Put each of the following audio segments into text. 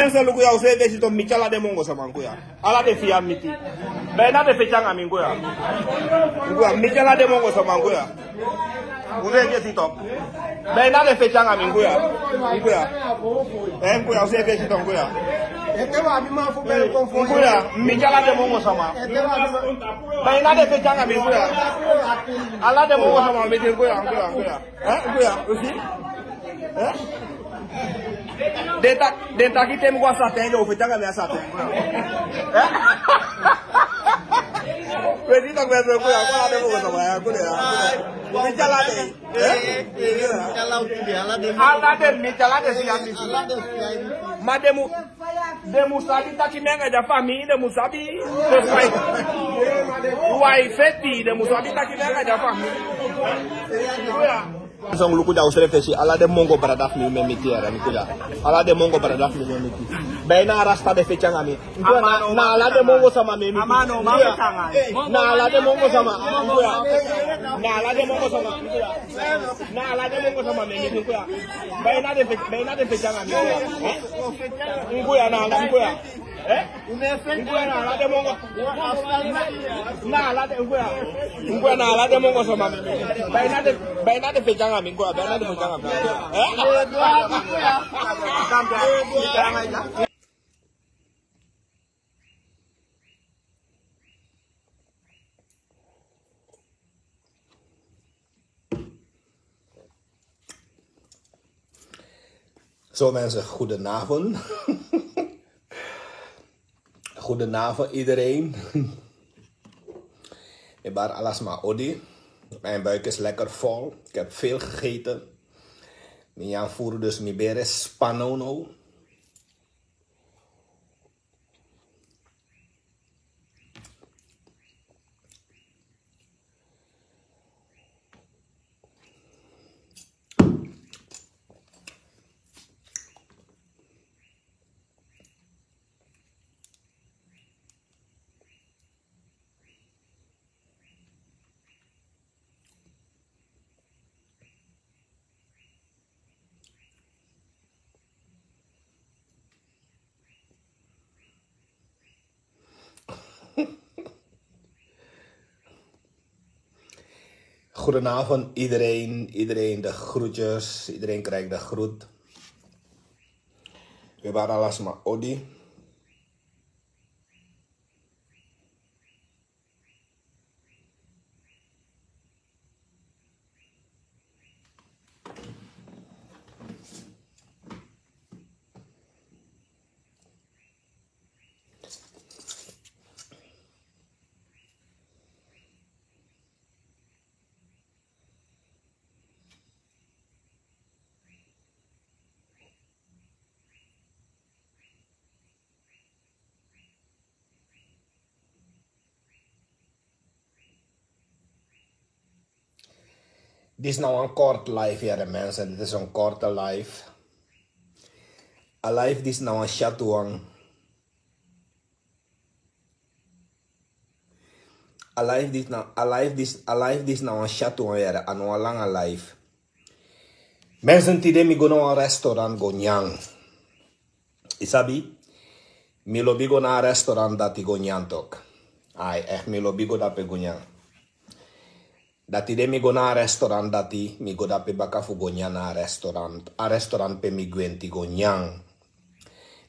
Mensen luku ya use desi to michala de mongo sama kuya. Ala de fiya miti. Bena de fechanga minguya. Kuya michala de mongo sama kuya. Use desi to. Bena de fechanga minguya. Kuya. Kuya use desi to kuya. Kuya michala de mongo sama. Bena de fechanga minguya. Ala de mongo sama miti kuya. Kuya usi. Denta aqui tem uma satélite, ou foi tanga minha satélite. Acredita que vai ser coisa, agora deu uma coisa, agora. Me cala de. Me cala de siami. Mas demu sabe tá que nega da família, demu sabe. Uai feti, demu sabe tá que nega da família. Song luku da usre fesi ala de mongo baradaf mi memiti era ni kuda ala de mongo baradaf mi memiti baina rasta de fechanga mi na ala de mongo sama mi amano mama na ala de mongo sama na ala de mongo sama na ala de mongo sama mi kuda baina de fechanga mi kuya na ala kuya Nguya na ala de mongo na ala de nguya na ala de mongo sama mi baina de fechanga mi nguya baina de fechanga mi Zo mensen, goedenavond. Goedenavond iedereen. Ik ben Alasma Odi. Mijn buik is lekker vol. Ik heb veel gegeten. Mijn voer dus mijn beres spanono. Goedenavond iedereen, de groetjes, iedereen krijgt de groet. We waren Alasma Odi. Dit is nou een kort live, ja mensen. Dit is een korte live. Een live dit is nou een chatouang. Een live dit is nou een chatouang, ja. Een lange live. Mensen die mi go naar een restaurant go nyang. Isabi? Mi lobi go naar een restaurant dat die go nyang tok. Ai, echt mi lobi go dat pe go nyang. Dati de mi go na restaurant dati mi go da pe baka fu go na restaurant. A restaurant pe mi gwenti go nyang.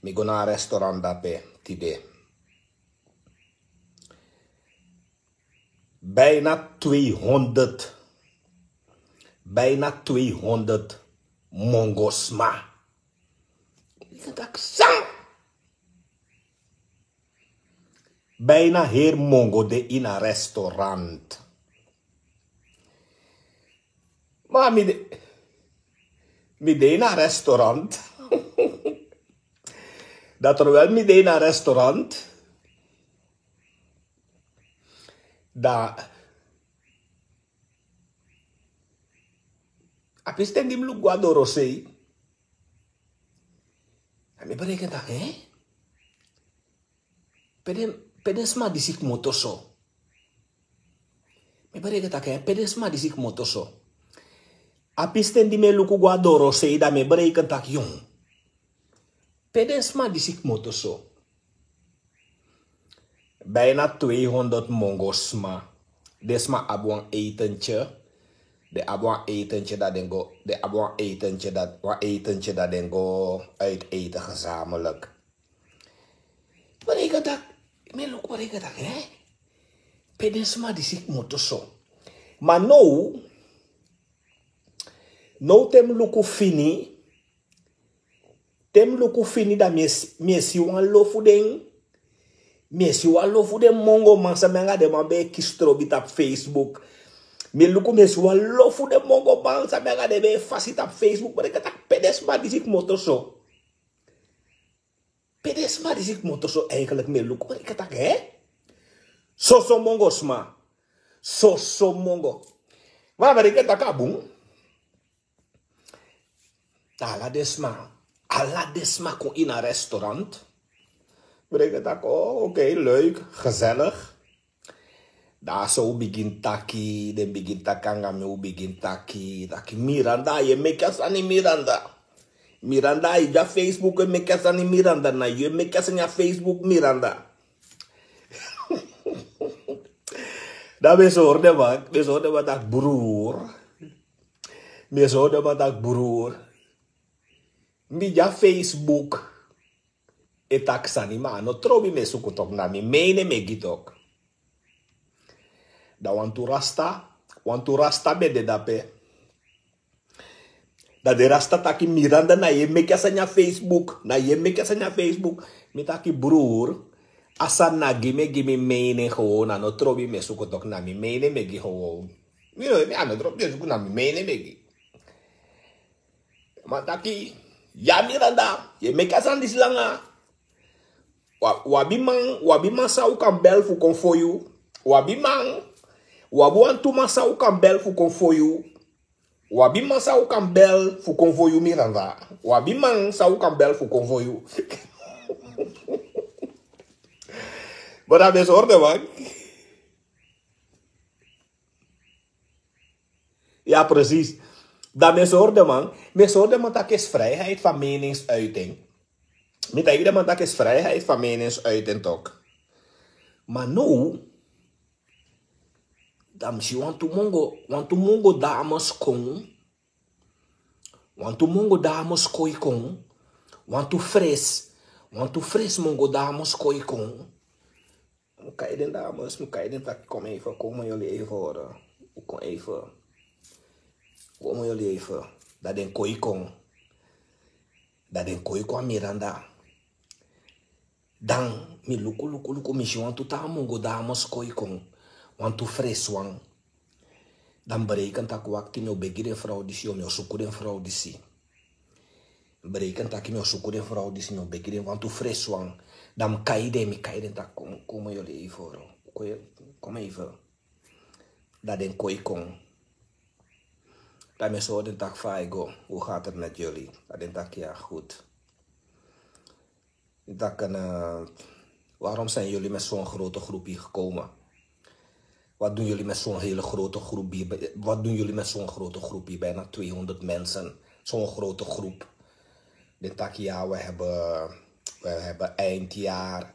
Mi go na restaurant da pe tide. Bijna 200 mongosma. Bijna heer mongo de in een restaurant. Maar mi de in een restaurant. Dat er wel mi de in een restaurant. Dat apisten dim lu guadoro sei. En mi berekent dat, hè? Pedesma disik motoso. Mi berekent dat, hè? Pedesma disik motoso. Apisten di me luku guadoro sei da me berekent dat, jong. Pedesma die zich moto zo. Bijna 200 mongosma. Desma abwan etentje. De abwan etentje dat den go. De abwan etentje dat den go uit eten gezamenlijk. Wat ik dat? Me look wat ik dat, hè? Pedesma die zich moto zo. Maar nou tem luku fini. Tem luku fini da miesi wan lofu den. Miesi wan lofu den mongo man sa menga de man be kistrobi tap Facebook. Me luku miesi wan lofu den mongo man sa menga de be fasi tap Facebook. Maar ik tak pedesma die zich moto zo. Pedesma die zich moto zo eigenlijk me luku. Maar ik tak hè? So mongo sma. So mongo. Maar ik tak abung. Ala desma kon in een restaurant. Betekent dat, oké, leuk, gezellig. Daar zo begint taki, dan begint takanga me begint taki Miranda, je mekas aan Miranda. Miranda, je ja Facebook, je mekas aan Miranda, na je mekas aan Facebook Miranda. Dat we zouden wat dat broer. We zouden wat dat broer. Mija Facebook etaksani ma no trobi me sukutok na mi mene me gitok. Da wantu rasta be de dape. Da de rasta taki Miranda na ye me kesanya Facebook, mi taki broer asa na gime mene gewoon no trobi me sukutok na mi mene me gi gewoon. Mi ano trobi me sukutok na mi mene me gi. Ma taki ya Miranda, je mekasan dis langa. Wabimang sa kan bel fu kon for you. Wabuan tu masa kan bel fu kon for you. Wabimang sa kan bel fu kon for you Miranda. Wabimang sa kan bel fu kon for you. Maar dat is orde man. Ja precies. Dat mensen hoorden man, dat is vrijheid van meningsuiting. Met iedereen man, dat is vrijheid van meningsuiting toch. Maar nu, dan misschien want to mongo dames kon, want to mongo dames koi kon, want to fris mongo dames koi kon. Kan je den dames, kan je den tak, kom jullie even horen. Kom even. Kom jullie even. Dat den koi kon Miranda. Dan mi luku mission want to ta mongo dames koi kon. Want to fris wang. Dan berekent dat wakti me begi den vrouw disi, me suku den vrouw disi. Berekent dat me suku den vrouw disi, me begi den want to fris wang. Dan kai den tak kom jullie even horen. Kom even. Dat den koi kon. Dat mensen horen tak Faigo. Hoe gaat het met jullie? Dat den tak ja goed. Waarom zijn jullie met zo'n grote groep hier gekomen? Wat doen jullie met zo'n hele grote groep hier? Wat doen jullie met zo'n grote groep hier? Bijna 200 mensen. Zo'n grote groep. Den tak ja, we hebben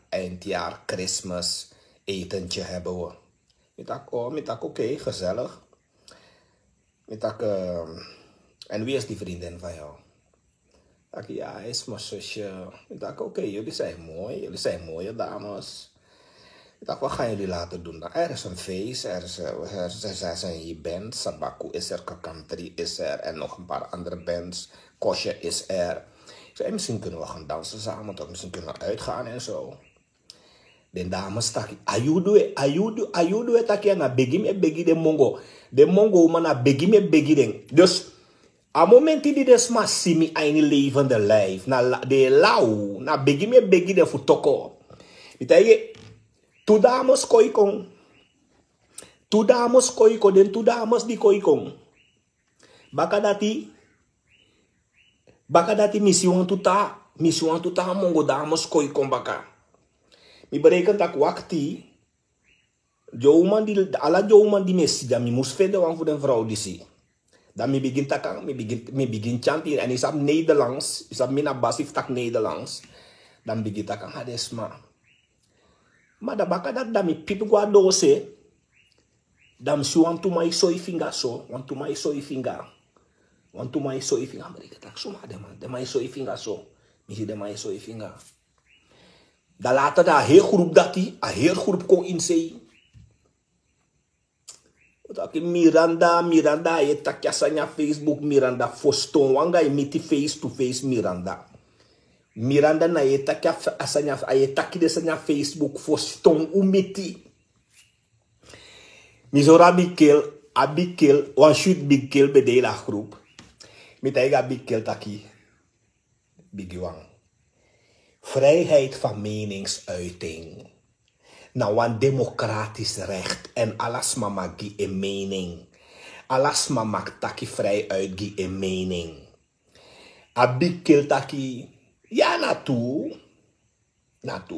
eindjaar, Christmas, etentje hebben we. Met tak oké, gezellig. En wie is die vriendin van jou? Ja, hij is mijn zusje. Ik dacht, oké, jullie zijn mooi. Jullie zijn mooie dames. Ik dacht, wat gaan jullie laten doen? Er is een feest. Er zijn hier bands. Sabaku is er, Kakantri is er. En nog een paar andere bands. Kosje is er. Ik zei, misschien kunnen we gaan dansen samen. Toch? Misschien kunnen we uitgaan en zo. De dames taki, ayudu taki na begi de mongo. De mongo man na begi den. Dus a momenti die des maar simi een levende lijf. Na de lau, na begi de futoko. Itaye, tu dames koi kon. Den tu dames di koi kon. Bakadati misi wan tuta mongo dames koi kon baka. Mi berekent dat wakti ala jouwman die messi dan mi moest vinden want voor de vrouw die zie. Dan mi begin takang, mi begin chanting. En is op Nederlands. Is op mina basif tak Nederlands. Dan begin takang hadesma. Maar da baka dat dan mi pipi gwa dose. Dan si want to my soy finger so. Want to my soy finger. Want to my soy finger. Maar ik tak so maar de my soy finger so. Mi si de my soy finger. Da later da heel groep dati. A heel groep kon insei. Taki Miranda je takya sanya Facebook Miranda foston wanga imiti face to face Miranda na je takya asanya aye taki sanya Facebook foston umiti. Misora Abikel one shoot big kill be de la groep. Mitaiga big kill taki bigwang. Vrijheid van meningsuiting. Nou, een democratisch recht en alles mag een mening. Alles mag taki vrij uit een mening. Abikil taki, ja naartoe. Want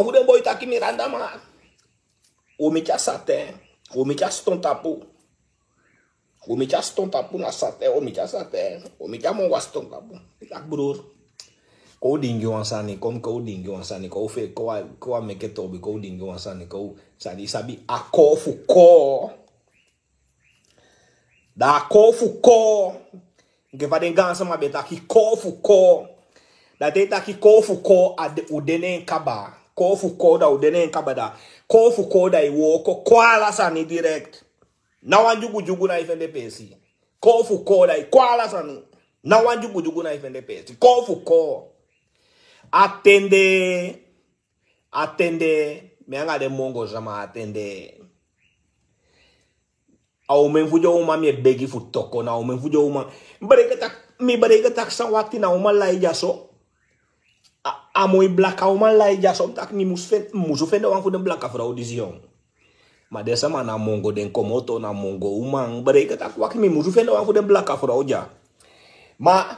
hoe de boy taki Miranda maar. Omitja sate, omitja stontapu. Omitja stontapu na sate, omitja sate. Omitja mongwa stontapu. Ik broer. Ko dingi wansani kom ko dingi wansani ko fe ko make to be ko dingi wansani ko sani sabi akofu ko da kofu ko nge vaden gansa ma beta ki kofu ko da data ki kofu ko ad udene kaba kofu ko da udene kaba da kofu ko da iwo ko kwala sani direct na wanjugu na ifende pesi kofu ko da kwala sani na wanjugu na ifende pesi kofu ko Attende, me anga de mongo zama attende. Au men fujo uma me begi fu toko na au men fujo uma. Bareke tak san wakti na uma lai jaso. Amoi blaka uma lai jaso tak ni musu fende wan fu de blaka fra audition. Ma desa ma na mongo den komoto na mongo uma. Bareke tak wakti mi musu fende wan fu de blaka fra audia. Ma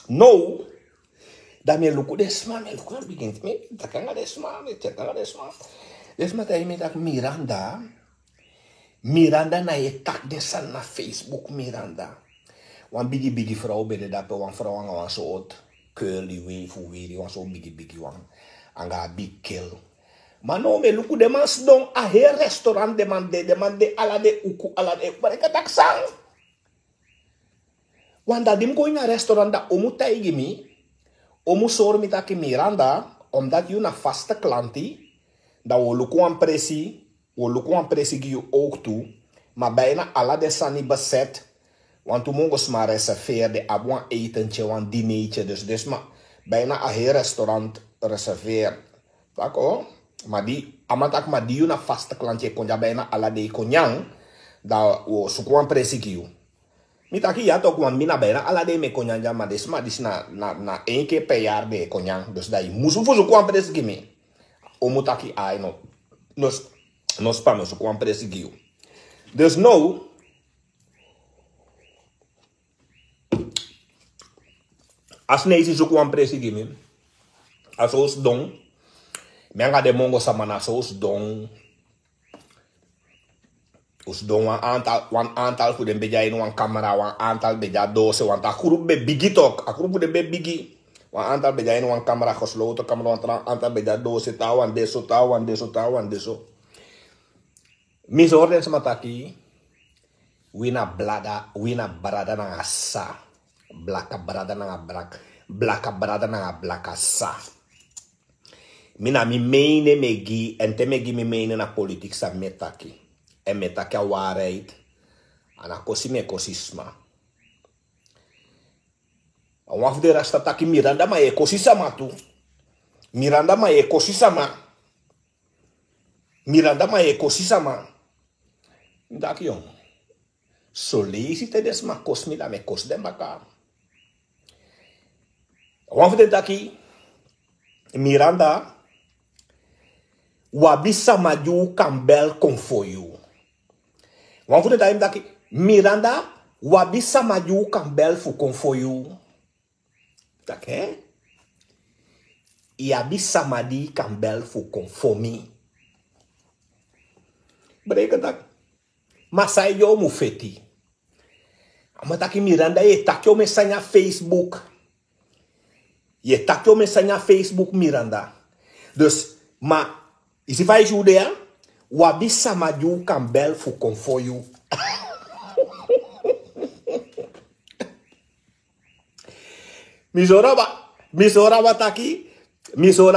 no. Da me luku desma, me luku na begint me takanga desma. Desma ta me tak Miranda na je tak desan na Facebook Miranda. Wan bigi vrouw bede dape wan vrouw wan so ot curly wave wiri wan so bigi wan anga big kill. Maar no me luku de mas don a heel restaurant demande alade uku alade bareka tak sang. Wan da dim going na restaurant da omu taigi mi. Omu sor mitaki Miranda, omdat je een vaste klantie, dat we lukken presi je ook toe, maar bijna alle de sani bezet, want we mogen maar reserveren, abwan etentje, wan dinertje, dus maar bijna een heel restaurant reserveren. Tako, maar die, amatak maar die een vaste klantie kon ja bijna alle de konyang, dat we zoeken presi je. Mitaki ja toch want mina bijna alle de me konyang maar dis na 1 keer per jaar de konyang dus dat je moest voor zo kwam presigi me omutaki ai no spam zo kwam presigi dus no as nezi zo kwam presigi me as os don menga de mongo samana so os don us don wan aantal voor de beja in wan camera wan aantal beja dose want a groep be bigi tok a groep de be bigi wan aantal beja in wan camera gesloten camera wan aantal beja dose tawan deso mis ordens mataki wina brada na asa blaka brada na blaka sa mina mi meine megi en te megi mi meine na politiek sa metaki en metaki a waarheid ana kosi me kosisma waf de rasta taki Miranda ma e kosisama tu Miranda ma e kosisama daki yon solicite desma kosmi la me kos den baka waf de taki Miranda wabisa maju kambel konfoyu wan fude daim daki Miranda wabisa maju kambel fu konfoyu take yabisa madi kambel fu konfomi betekent dat Masai yo mu feti. Amataki Miranda ye takyo mesanya Facebook. Je takyo mesanya Facebook Miranda. Dus, maar, is if I should there, wabisa maju kan bel fu kon for you. Misora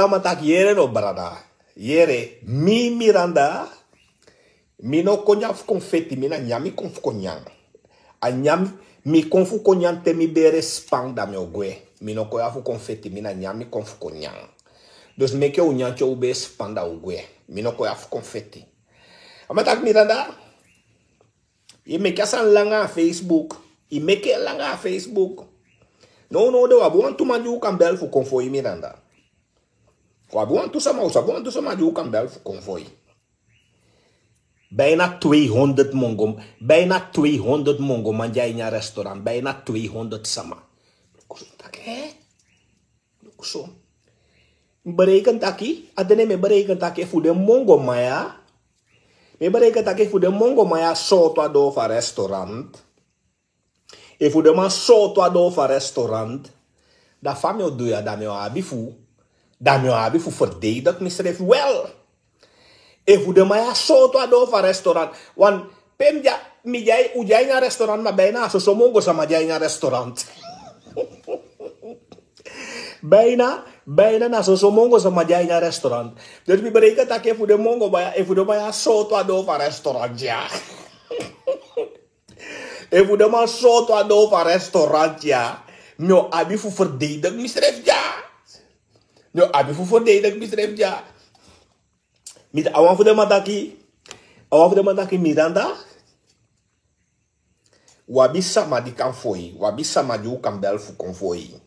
mataki yere no brada. Yere, mi Miranda, mi no konya fu confetti, mi na nyami kon fu konyang. A nyami, mi kon fu konyang te mi bere spang da me ogwe. Mi no konya fu confetti, mi na nyami kon fu konyang. Dus meke o nyancho ube spang da ogwe. Mi no konya fu confetti. Amatak Miranda, je meke asan langa Facebook. Je meke langa Facebook. No, de wabuan tu maju kan bel fu konfoi Miranda. Wabuan tu maju kan bel fu konfoi. Bijna 200 mongo manjai in een restaurant. Bijna 200 sama. Kuso. Berekent taki, adene me berekent taki fu de mongo maya. Me berekent taki fu de mongo maya soto ado fa restaurant. E fu de man soto ado fa restaurant. Da famio doya da me abi fu verdedig misref wel. E fu de man soto ado fa restaurant. Wan pem ja mi jai ujai na restaurant ma bijna so mongo sama jai na restaurant. Bijna na so mongo sama jai na restaurant. Dus mi berekent tak e fu de mongo baya e fu de man soto ado fa restaurant ja. E fu de man soto ado fa restaurant ja. Mio abi fu verdedig misref ja. Mio abi fu verdedig misref ja. Mit awan fu de mataki Miranda. Wabi sama di kan foi. Wabi sama di u kan bel fu kon foi.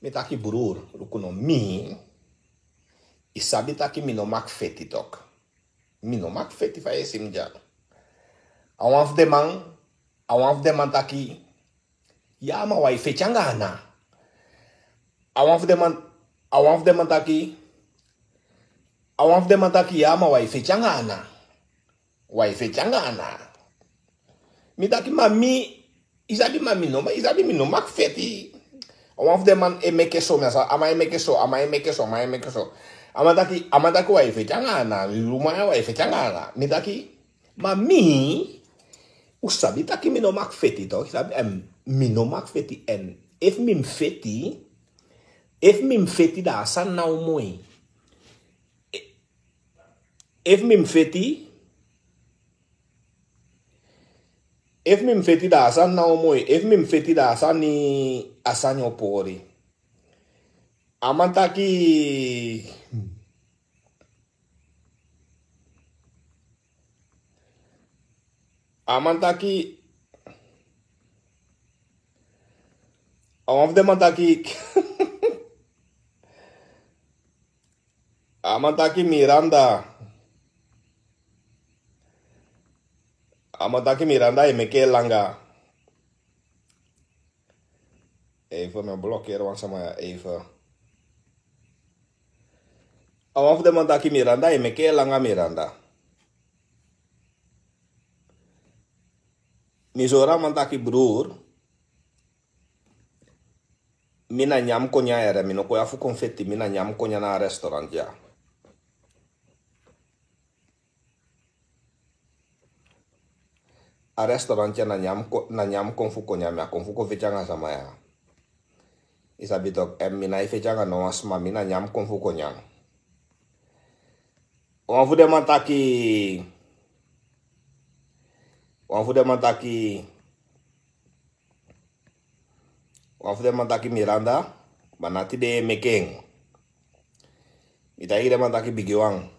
Met taki broer, rukuno mi. Isabi taki mi no mak feti tok. Mi no mak feti fa esim ja. Awan fu de man taki. Ya ma wai fechanga na. Awan fu de man taki. Awan fu de man taki ya ma wai fechanga na. Wai fechanga na. Mi taki mami. Isabi mi no mak feti. Awan fu de man e meke so mesa. Ama e meke so. Amataki wai fechanga na. Lumaya wai fechanga na. Mi taki mami. Usabi taki mi no mak feti toch? Mi no mak feti en if mim feti da asan nou mooi. If mim feti da asan nou mooi. If mim feti da asan ni asan yo pori. Amantaki Amantaki Miranda. Amantaki Miranda e meke langa. Even mijn blokkeren, want sama even. Awaf de mantaki Miranda e meke langa Miranda. Misora mantaki broer. Mina nyam konya era, mino koya fu confetti, mina nyam konya na restaurant ja. A restaurant ja na nyam kon fu konya, me kon fu ko fechanga sama ya. Isabi tok mina i fechanga no asma, mina nyam kon fu konya. Wan fu de mantaki Miranda, banati de mekeng. Ita de mantaki bigiwang.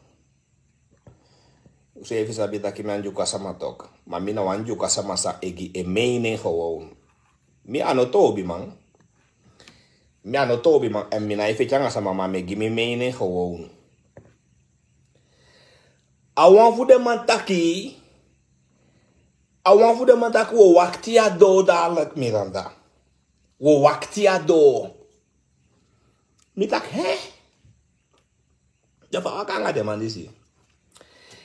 Use efi sabi taki me anjuka sama tok. Mamina wanjuka sama sa egi e meine gewoon. Mi anotobi man. En mina efi changa sama mame gi me meine gewoon. Awan fu de mantaki wo wakti ado dadelijk Miranda. Wo wakti ado. Mi tak, hè? Ja, van elkaar de man die zie.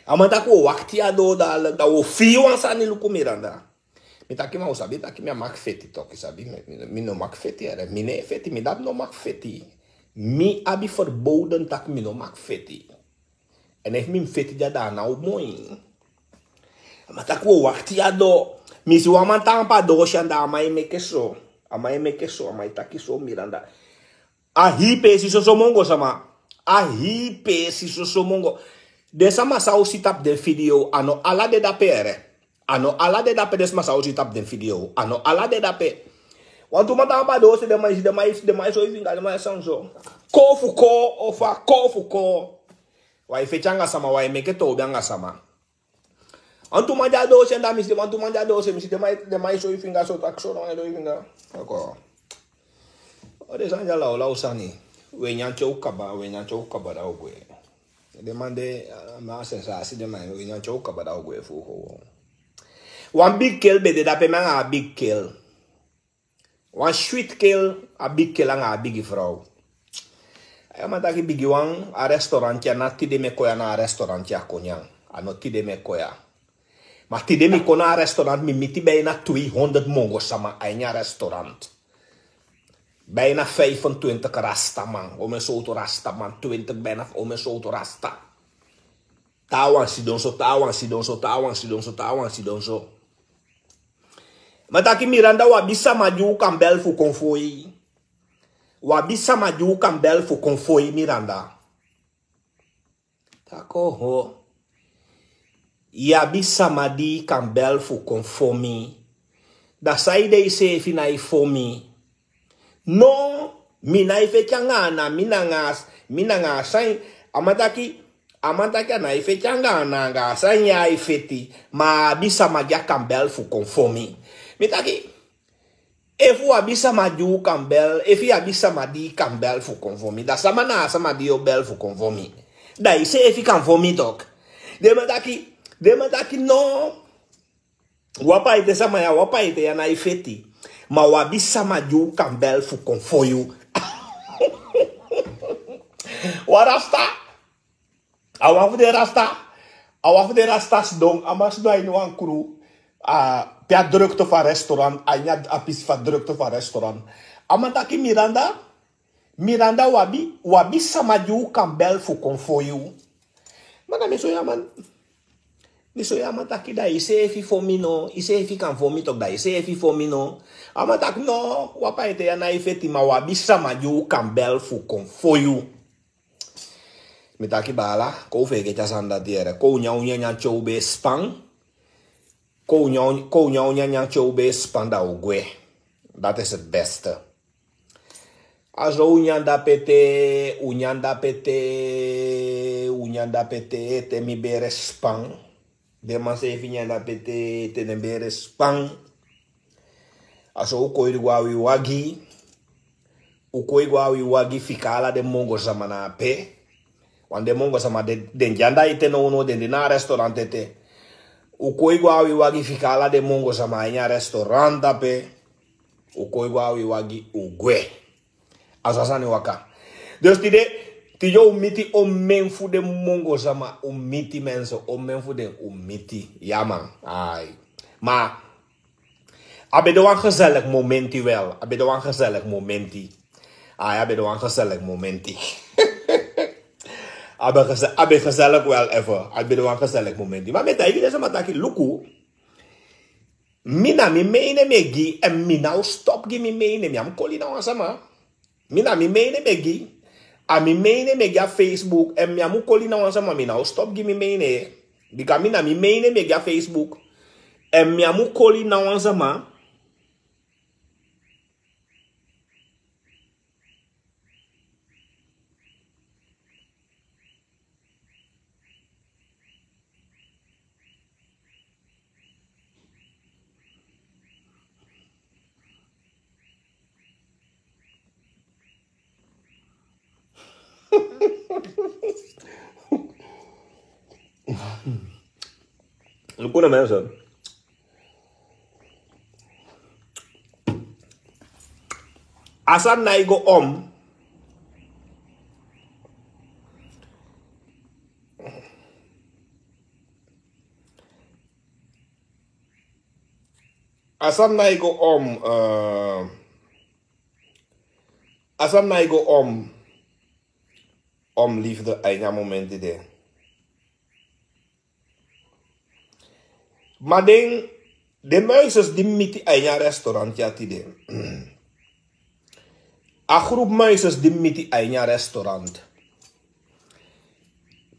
Amanta ko wakti ado da o fio ansani luku Miranda. Mi taki ma usabi taki mi mak feti toki sabi mi no mak feti era mi ne feti mi dat no mak feti. Mi abi verboden tak mi no mak feti. En if mi feti da nou mooi. Amanta ko wakti ado mi si wamanta pa do shanda amai mekeso. Amai mekeso amai taki so Miranda. Ahi si so mongo sama. Ahi si so mongo. Desa masau sitap den video ano ala de dapere. Ano ala de dape des masau sitap den video. Ano ala de dape. Want mata ba do se de mais so ifinga de mais sanso. Kofu ko ofa kofu ko. Wai fechanga sama wai meke to bianga sama. Antu manja do se nda mis de antu manja do se mis de mais so ifinga so takso no do ifinga. Ako. O de sanja la usani. We nyancho kaba da ogwe. Demande ma sensasi de man we nyancho kaba da ogwe fu ho. One big kill be de dape man a big kill. One sweet kill a big kill ang a big vrouw. Ay mata ki big one a restaurant ya na tide me koya na restaurant ya konyang. Ano tide me koya. Ma tide me kona restaurant mi miti bijna 200 mongo sama anya restaurant. Bijna 25 rasta man. Ome soto rasta man. 20 bijna ome soto rasta. Tawan si donso. Maar taki Miranda wabisa maju kan bel fu konfoi. Wabisa maju kan bel fu konfoi Miranda. Tako ho. Yabisa madi kan bel fu konfomi. Da saide ise fina ifomi. No, mina ife changana, mina nga sain, amataki na ife changana nga sain ya ifeti, ma bisa magia kambel fu konfomi. Mitaki, efu abisa maju kambel, efi abisa madi kambel fu konfomi, da sama na sama dio bel fu konfomi. Da ise efi konfomi tok. De mataki no, wapa ite sama ya, wapa ite ya na ifeti. Ma wabisa maju kambel fu konfoyu. Warasta. Awafu de rastas dong. Amas do ino an kuru. Pia drukte van restaurant. Anya apis van drukte van restaurant. Amantaki Miranda. Miranda wabisa maju kambel fu konfoyu. Mana miso yaman. Miso yamataki da ise efi fomino. Ise efi kan fomitok da ise efi fomino. Amatak no, wapa ite ya na ifeti ma wabisa maju kambel fu konfoyu. Mitaki bala, ko feke chasanda tiere, ko nya choube spang. Ko nya choube spang da ugwe. Dat is het beste. Azo unyanda pete, te mi bere spang. De man se finyanda pete, te ne bere spang. Aso ukoi gwawi wagi fikala de mongo sama na pe. Wan de mongo sama den janda ite no uno den na restaurant ete. Ukoi gwawi wagi fikala de mongo sama nya restaurant pe. Ukoi gwawi wagi ugwe. Asasani waka. Dus ti yo umiti o menfu de mongo sama umiti menso o menfu de umiti. Ja man. Ai. Maar abedo een gezellig momenti wel. Abedo een gezellig momenti. Abedo een gezellig momenti. Abe gezellig wel even. Abedo een gezellig momenti. Maar met dat is maar luku. Mina mi mene megi en mina stop gi mi mene mi am koli na sama. Mina mi mene megi. A mi mene megi a Facebook en mi am koli na sama mina stop gi mi mene. Bika mina mi mene megi a Facebook en mi am koli na sama. Alguna mensen. Asan naigo om. Asam na go om liefde eigen momenten de. Maar de muisjes die met die eigen restaurant ja tide. A groep muisjes die met die eigen restaurant.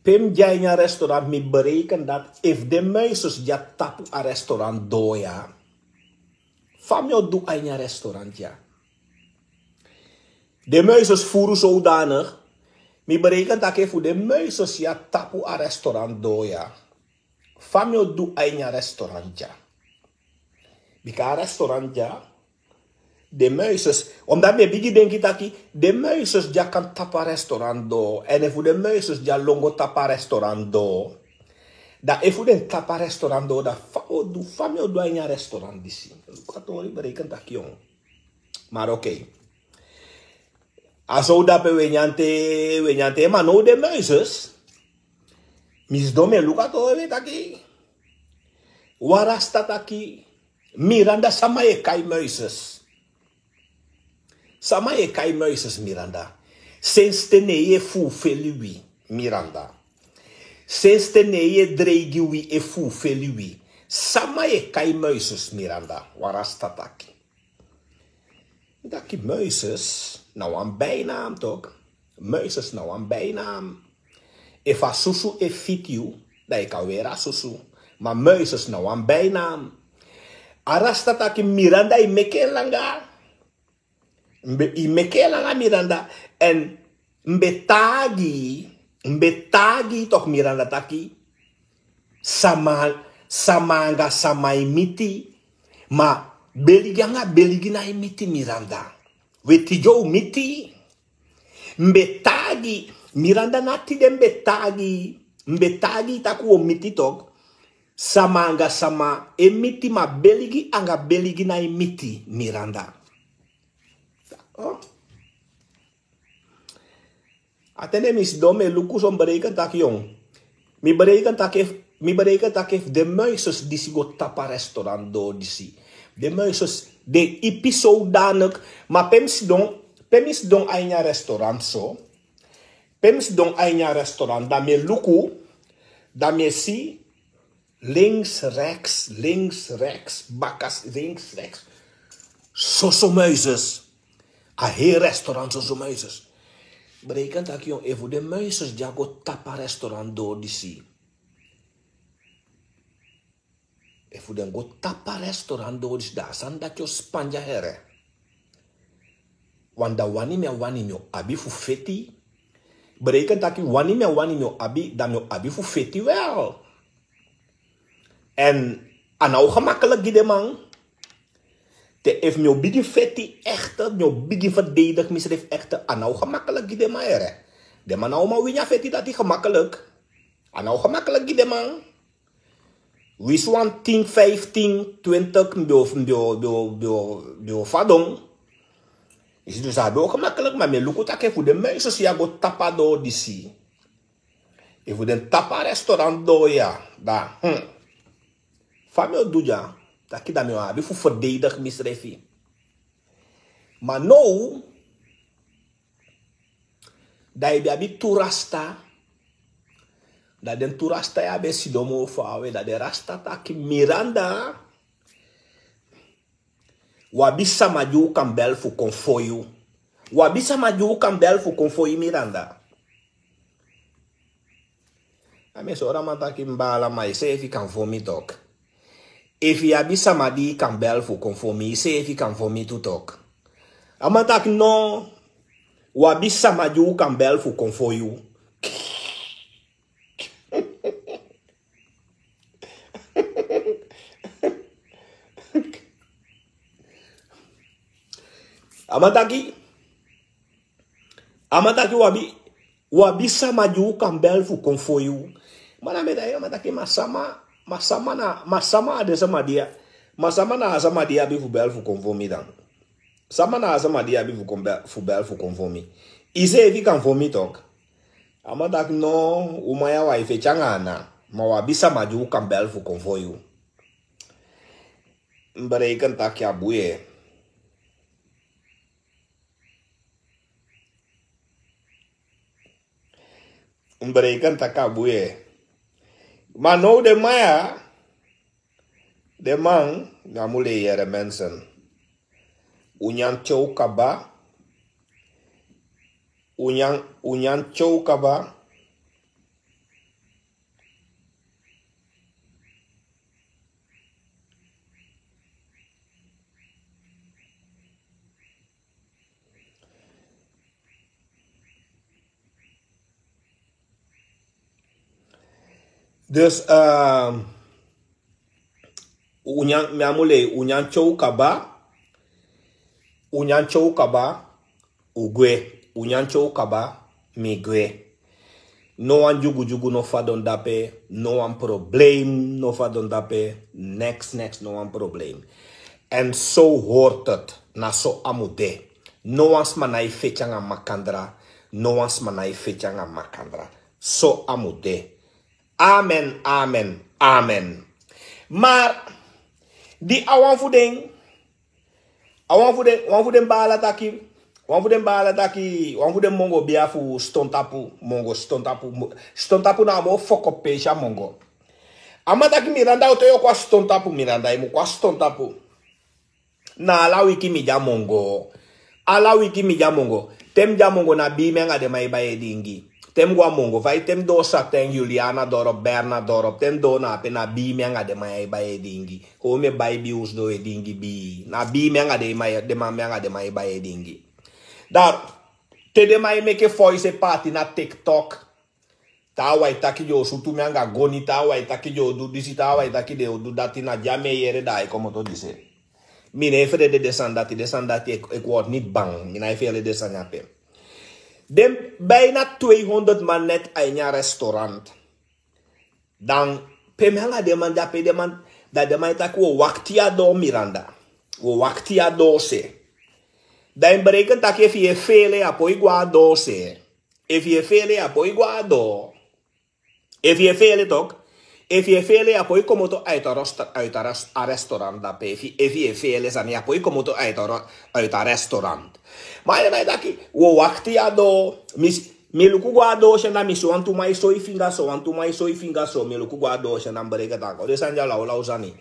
Pem eigen restaurant mi berekenen dat if de muisjes ja tapu a restaurant doya. Fam jou doe eigen restaurant ja. De muisjes voeren zodanig. Mi berekent dat voor de muisjes ja tapu a restaurant doya. Fam jou doe eigen restaurant ja. Bika restaurant ja. De muisjes, omdat me bigi denki taki, de muisjes ja kan tapa restaurant do. En voor de muisjes ja longo tapa restaurant do. Dat if de tapa restaurant do, dat fam jou doe eigen restaurant disi. Katori berekent dat jong. Maar oké. Aso dat we nyante, maar no de muisjes. Misdome lukato we taki. Warasta taki. Miranda sama je kai muisjes. Sama je kai muisjes Miranda. Sinds te je fu felui Miranda. Sinds te je dreigiwi e fu felui. Sama je kai muisjes Miranda. Warasta taki. Taki muisjes. Nou een bijnaam toch? Muisjes nou een bijnaam. If a susu e fit you, dan kan weer a susu. Maar muisjes nou een bijnaam. Arasta taki Miranda i meke langa. I meke langa Miranda. En mbetagi toch Miranda taki. Samanga samai miti. Ma beligina i miti Miranda. Wetijo miti. Mbetagi. Miranda nati de mbetagi. Mbetagi taku o miti toch. Samanga sama emiti ma beligi anga beligi na emiti Miranda. Oh. Atene mis dome lukus om berekenen tak jong. Mi berekenen tak if de muisjes die si go tapa restaurant do disi. De muisjes de ipi zodanig, maar pemis don aina restaurant so. Pemis don aina restaurant da me luku, da me si links, rechts, bakkers, links, rechts. Zo muisjes. A heel restaurant zo muisjes. Berekent dat jong, even de muisjes die go tapa restaurant door die zie. Even de go tapa restaurant door die daar san dat je Spanja here. Want dat wani me abi fu feti. Berekent dat je wani me abi, dan me abi fu feti wel. En nou gemakkelijk die man. Te if me bigi feti echte, me bigi verdedig misref echte, nou gemakkelijk die man ere. De man nou maar winya feti dat die gemakkelijk. Nou gemakkelijk die man. Wis wan 10, 15, 20 bio fadong. Is dus ook gemakkelijk, maar me lukt ook voor de mensen die go tapa do disi. E voor de tapa restaurant do ja, da. Famio doe ja, dat je daarmee hebt, voor verdedig misrefi. Maar nou, dat je bij toerasta, dat de toerasta ja bij Sidomo fawe, dat de rasta taki Miranda, wabisa maju kan bel voor konfoyu, wabisa maju kan bel voor konfoyu Miranda. Ame so raman taki mbala mai sefi kan voor me talk. If you have somebody can bel for conformi, say if you can for me to talk. Amatak no, wabi somebody who can bel for confor you. Amataki wabi somebody who can bel for confor you. Mana medaya amataki Masama de sama dia. Masama na sama dia bi fu bel fu conformi dan. Sama na sama dia bi fu bel fu conformi. Ise evi conformi tok. Amadak no umaya wa ife changana. Ma wa bisa maju kan bel fu conformi. Bereiken tak ya boeie. Bereiken tak ya boeie. Maar nou de maya, de man, namule yere mensen. Unyan chow kaba. Unyan chow kaba. Dus, unyan chow kaba, ugwe, unyan chow kaba, migwe. No one jugu no fadon dape, no one probleem no fadon dape, next, no one probleem. En zo hoort het, na zo amude. No one's manai fechanga makandra, no one's manai fechanga makandra. Zo amude. Amen, amen, amen. Maar die awan voeding bala taki, wan voeding mongo biafu stontapu na mo foko pesha mongo. Ama taki miranda otoyo kwa stontapu miranda imu kwa stontapu. Na ala wiki mi mongo. Tem mongo na bimenga de mai baye dingi. Tem gua mongo, vai tem dosa ten Juliana dorop, Berna dorop, tem dona pe na bi menga de mai baye dingi. Home bai bius do e dingi bi. Na bi menga de mai baye dingi. Dar te de mai meke voice party na TikTok. Ta wai taki jo sutu menga goni ta wai taki jo du disi ta wai taki de du dati na jame yere dai como to dise. Mine fere de desandati ek word niet bang. Mina fere desanyape. Dem bijna 200 man net in een restaurant. Dan pemela de man dat de man tak wo waktia do Miranda. Wo waktia do se. Dan berekent dat if je vele apo igua do se. If je vele apo igua do. If je vele toch. If je vele apo ikomo to uit a restaurant da pe. If je vele zani apo ikomo to uit a restaurant. Maar je weet wo wakti ado mi luku guado shana mi so antu mai so ifinga so mi luku guado shana bereka tako de sanja la usani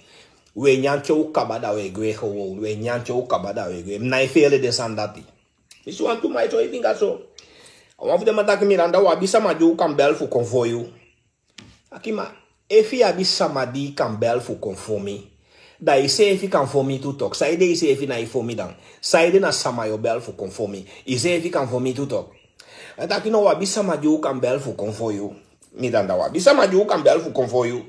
we nyancho kabada we gwe ho we nyancho kabada we gwe nai fele de sandati mi so antu mai so ifinga so awan de mata Miranda wa bisa maju kambel fu konvoyu akima efi abisa madi kambel fu konfomi. Da ise efi kan fomi tu tok. Saide ise efi na ifomi dan. Saide na samayo bel fu konfomi. Ise efi kan fomi tu tok. Ataki no wabisa maju kan bel fu konfoyu. Miranda wabisa maju kan bel fu konfoyu.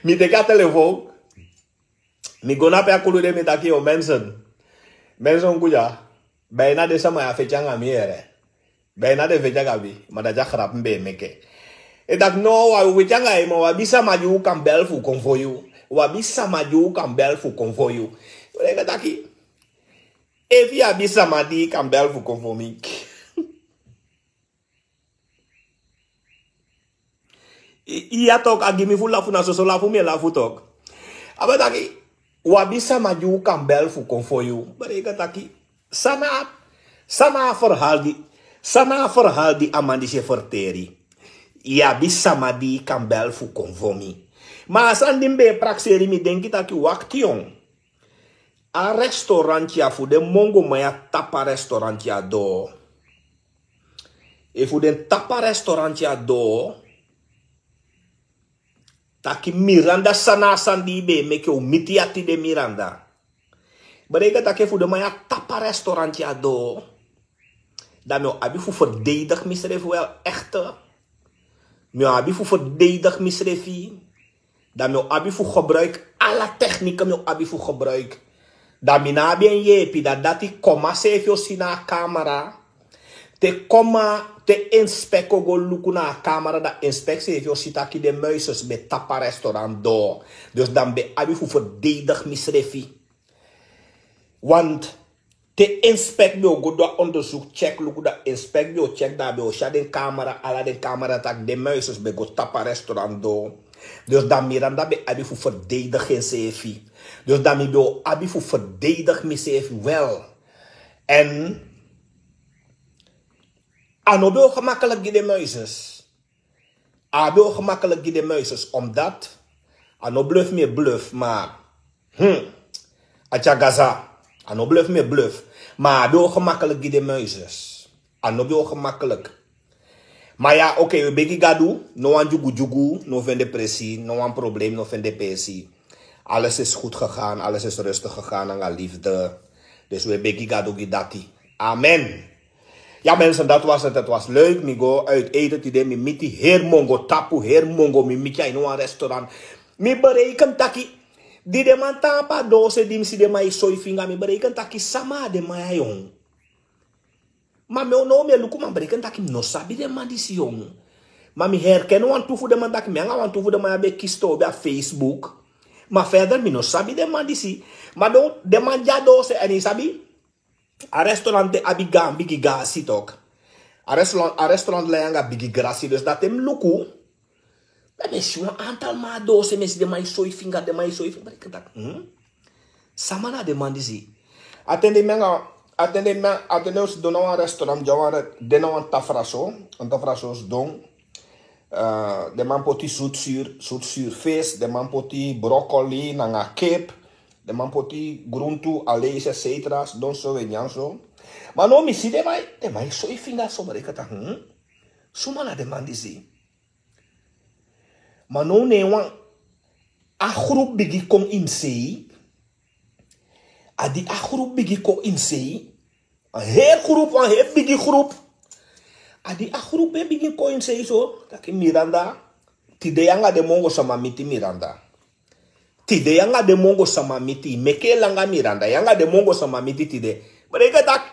Mi teka telefoon. Mi gona pe akulu de mi taki o mensen. Mensen kuja. Bijna de samaya fechanga miere. Bijna de fechanga bi. Madaja grap mbe meke. E dat no wa witanga e mo wabisa maju kan bel fu konvoyu. Wabisa maju kan bel fu konvoyu. Lega taki. Efi abisa madi kan bel fu konvomi. Iya tok agimi fu lafu na so lafu me lafu tok. Aba taki wabisa maju kan bel fu konvoyu. Lega taki sana verhaal die amandi se verteri. Ja, bisa madi kan bel fu konvomi. Maar als aan die be praxeri mi denki taki waktion. A restaurantja fu de mongo maya tapa restaurantja do. E fu den tapa restaurantja do. Taki Miranda sana sandi be meke o mitiati de Miranda. Bereka taki fu de maya tapa restaurantja do. Dan me abi fu verdedig misref wel echte. Me abi fu verdedig misrefi. Dan me abi fu gebruik alle technieken me abi fu gebruik. Dan me na bien yepi dat koma sefio sina camera. Te koma te inspecto go luku na camera da inspect sefio sitaki de muisjes be tapa restaurant do. Dus dan be abi fu verdedig misrefi. Want te inspect me go do onderzoek check luku da inspect me check da be o sha den camera ala den camera tak de muisjes be go tapa restaurant do. Dus dan Miranda be abi voor verdedigen sefi. Dus dan mi be abi voor verdedigen mi sefi wel. En anobe gemakkelijk gide muizes. Abe gemakkelijk gide muizes. Omdat ano bluff me bluff, maar Gaza. Ano bluff me bluff. Maar abe gemakkelijk gide muizes. Anobe gemakkelijk. Maar ja, oké, we begi gadu, no aan jugu, no van depressie, no aan probleem, no van depressie. Alles is goed gegaan, alles is rustig gegaan aan liefde. Dus we begi gadu gidati. Amen. Ja mensen, dat was het. Het was leuk. Mi go uit eten today. Mi miti heer mongo tapu, heer mongo. Mi miti in een restaurant. Mi bereken taki. Di de man tapa dose dim si de mai soi finga. Mi bereken taki sama de mai yong. Maar me no me luku man bereken taki no sabi de man disi yong. Maar mi herken wan tufu de man taki. Mi anga wan tufu de man be kisto be Facebook. Maar verder mi no sabi de man disi. Maar don de man ja dose en sabi. A restaurant de abiga bigi gasi tok. A restaurant leanga bigi grasi. Dus dat hem luku. Mensen een aantal maar dozen mensen de mij soi finger. Maar ik dacht, samana de man disi. Atende os dona een restaurant. Jawara dena een tafraso. Een tafraso is don. De man poti zoetzuur vis. De man poti broccoli, nanga kip. De man poti groente, alles, etc. Don zo en jan zo. Maar no mi si de mij soi finger zo. Maar ik dacht, samana de man disi. Maar no ne wan a groep bigi kom in sei. Adi a groep bigi kom in sei. Een heel groep, een heel bigi groep. Adi a groep bigi kom in sei zo. Dat Miranda. Tide yanga de mongo sama miti Miranda. Tide yanga de mongo sama miti. Meke langa Miranda. Yanga de mongo sama miti tide. Maar ik dacht,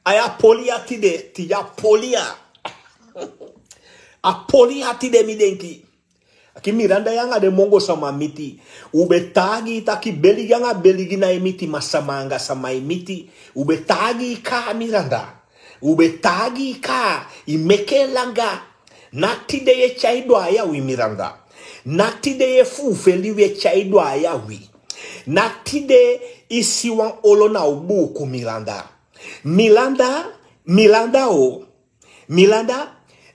aya polia tide. Tia polia. A poli hati de mi denki. Aki Miranda yanga de mongo sama miti. Ube tagi taki beli yanga beligi na emiti masamanga sama emiti. Ube tagi ka Miranda. Ube tagi ka imeke langa. Nakti de ye chaido aya wi Miranda. Nakti de ye fufeli we chaido aya wi. Nakti de isiwan olo na ubuku Miranda. Milanda.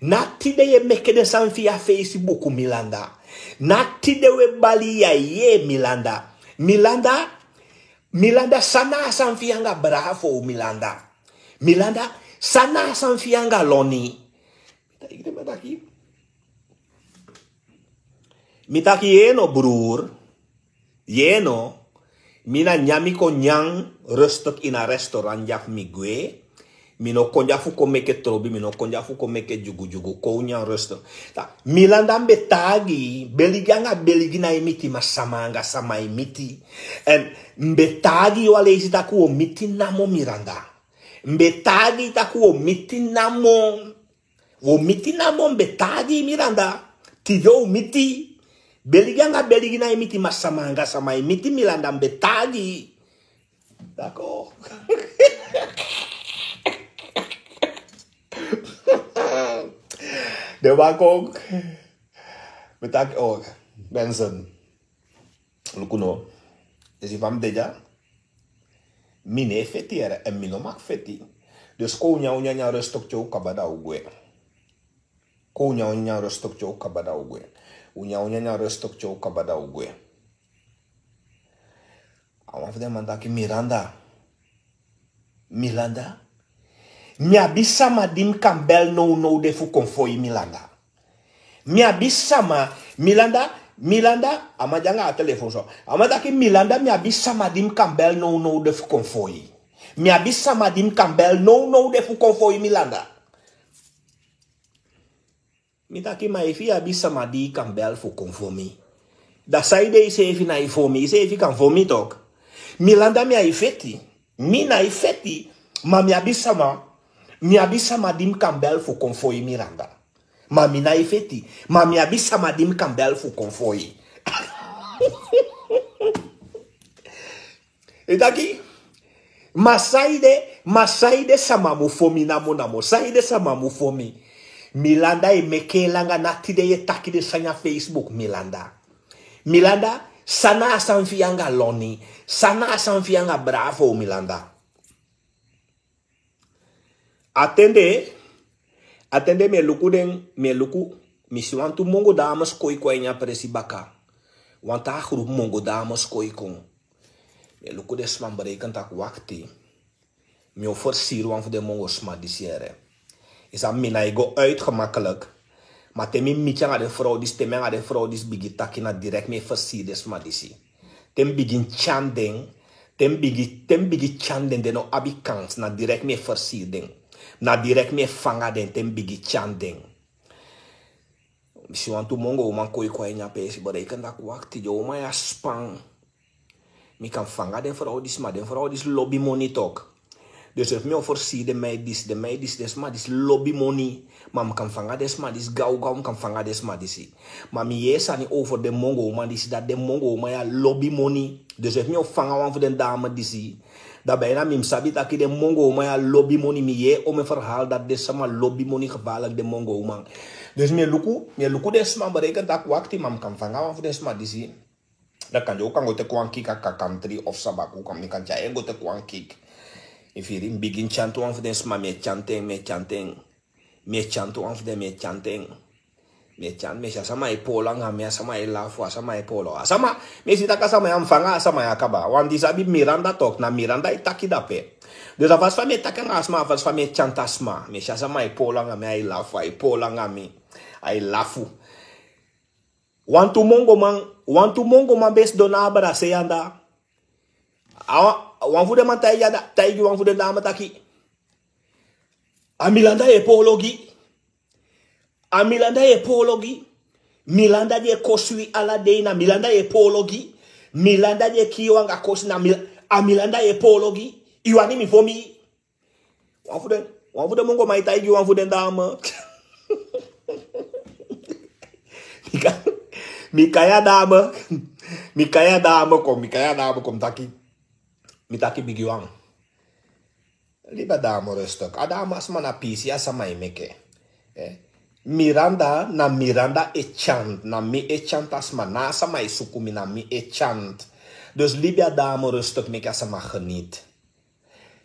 Nakti de ye meke de san via Facebook Milanda. Nakti de we bali ya ye Milanda. Milanda sana san via nga bravo Milanda. Milanda sana san via nga loni. Mitaki yeno broer. Yeno. Mina nyami ko nyang rustig in een restaurant jak migwe. Mino konja fuko meke trobi, mino konja fuko meke jugu konya rustig. Milanda betagi, beliganga beligina imiti masamanga sama imiti. En betagi wale isi taku o miti namo Miranda. Betagi taku o miti namo. O miti namo betagi Miranda. Tido miti. Beliganga beligina imiti masamanga sama imiti Milanda betagi. D'accord. De wak ook. Betak ook. Mensen. Lukuno. Dus ik van deja. Mine fetiere en mino mak feti. Dus konya unya rustok cho kabada ugwe. Konya unya rustok cho kabada ugwe. Unya rustok cho kabada ugwe. Awan fde mandaki Miranda. Mia bisama dim kambel no de fu konfoi Milanda. Mia bisama Milanda ama janga a telefoon so. Ama daki Milanda mia bisama dim kambel no de fu konfoi. Mia bisama dim kambel no de fu konfoi Milanda. Mitaki maifi abisama di kambel fu konfomi. Da saide is even na ifomi, is even kan fomi tok. Milanda mia ifeti. Mina ifeti, ma mia bisama dim kambel fu konfoi Miranda. Ma mina ifeti, ma mia bisama dim kambel fu konfoi. Etaki, masaide sama mufomi namo. Saide sama mufomi. Milanda e mekelanga natide ye taki de sanya Facebook Milanda. Milanda sana asanfianga loni, sana asanfianga bravo Milanda. Atende me luku misiwantu mongo dames koi nya presibaka. Wanta groep mongo dames koi kon. Me luku de sman berekent tak wakti. Me offersier wan voor de mongo sma disiere. Is aan mina ego uitgemakkelijk. Maar temi mitjanga de vrouw dis temenga de vrouw dis bigi takina direct me versier des ma disi. Tem begin chanding. Tem bigi chanding de no abi kans na direct me versier ding. Na direct me fanga den tem bigi chanding. Si want to mongo man koi nya pesi bereken dat wakti jo ma ya spang. Mi kan fanga den vrouw dis ma den vrouw dis lobby money talk. Dus if me overzie de meid desma dis lobby money. Maar me kan vangen desma dis gauw kan vangen desma disi. Maar me yes ani over de mongo man disi dat de mongo man ja lobby money. Dus if me vangen wan voor de dame disi. Dat bijna mim sabi dat de mongo man ja lobby money me je om een verhaal dat desma lobby money gevaarlijk de mongo man. Dus me luku desma berekent dat wakti maar me kan vangen wan voor desma disi. Dat kan je ook kan go te kwan kika country of sabaku kan me kan je go te kwan kik. If you begin chanting one for them, me chanting. Me chanting one for them, me chanting. Me chant, me sama e polanga, me sama e lafu, sama e polo. Sama, me si taka sama e mfanga, sama e akaba. Wan disabi Miranda talk, na Miranda itaki dape. Dus avas fa me taka asma, avas fa me chant asma. Me sama e polanga, me e lafu, e polanga me. E lafu. Wantu mongo man bes donabra se anda. Wan fude man taigi wan fude dame taki. A Milanda e pologi. Milanda je koswi ala deina. Milanda e pologi. Milanda je kiwanga kosi na a Milanda e pologi. Iwani mi fomi. Wan fude mongo mai taigi wan fude dame. Mikaya dame kom taki. Mitaki bigiwang. Liba damo rustig. Adama asma na pisi asama imeke. Miranda e chant. Na mi e chant asma. Na asama isukumi na mi e chant. Dus Libia damo rustig meke asama geniet.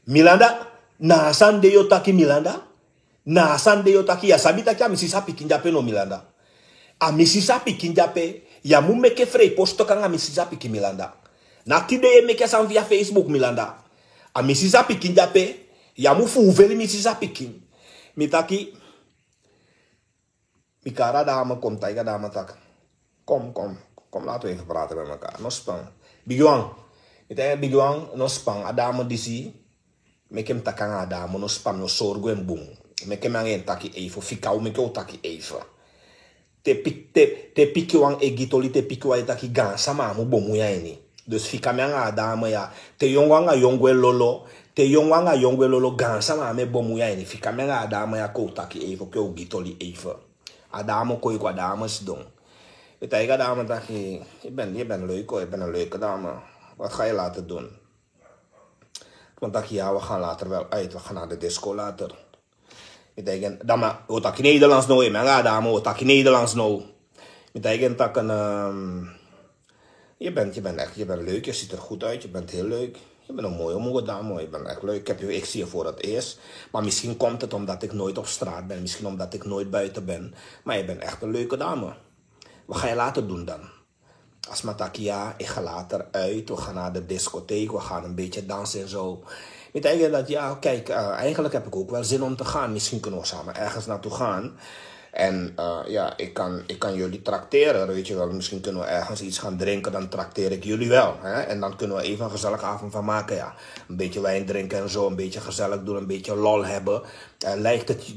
Milanda, na asan de yotaki Milanda. Na asan de yotaki. Ya sabita kia misisapi kinjape no Milanda. A misisapi kinjape. Ya mu meke frey posto kanga misisapi ki Milanda. Na tide meke san via Facebook Milanda. A misisa pikin jape. Ya mu fu veli misisa pikin. Mitaki. Mikara dame kom taiga dame tak. Kom, laten we even praten met elkaar. No spang. Bigwang. Bigwang, no spang. Adame disi. Mekem takanga adame. No spang, no sorgo en boom. Mekem angen taki even. Fikau meke taki even. Te pikiwang egitoli te pikiwang taki gan. Sama mu bomu ya ini. Dus fika mianga adama ya te yongwanga yongwe lolo gansa ma me bomu ya ni fika mianga adama ya ko taki even ko gitoli even adama ko iko adama sidon eta iga adama taki je bent leuk hoor, je bent een leuke dame, wat ga je laten doen? Want taki ja, we gaan later wel uit, we gaan naar de disco later. Ik denk dan maar wat taki Nederlands nou, menga dame wat taki Nederlands nou. Ik denk dat je bent leuk, je ziet er goed uit, je bent heel leuk. Je bent een mooie dame, je bent echt leuk. Ik zie je voor het eerst. Maar misschien komt het omdat ik nooit op straat ben. Misschien omdat ik nooit buiten ben. Maar je bent echt een leuke dame. Wat ga je later doen dan? Als Matakia, ik ga later uit. We gaan naar de discotheek. We gaan een beetje dansen en zo. Ik denk dat, ja, kijk, eigenlijk heb ik ook wel zin om te gaan. Misschien kunnen we samen ergens naartoe gaan. En ja, ik kan jullie trakteren, weet je wel. Misschien kunnen we ergens iets gaan drinken, dan trakteer ik jullie wel. Hè? En dan kunnen we even een gezellige avond van maken, ja. Een beetje wijn drinken en zo, een beetje gezellig doen, een beetje lol hebben.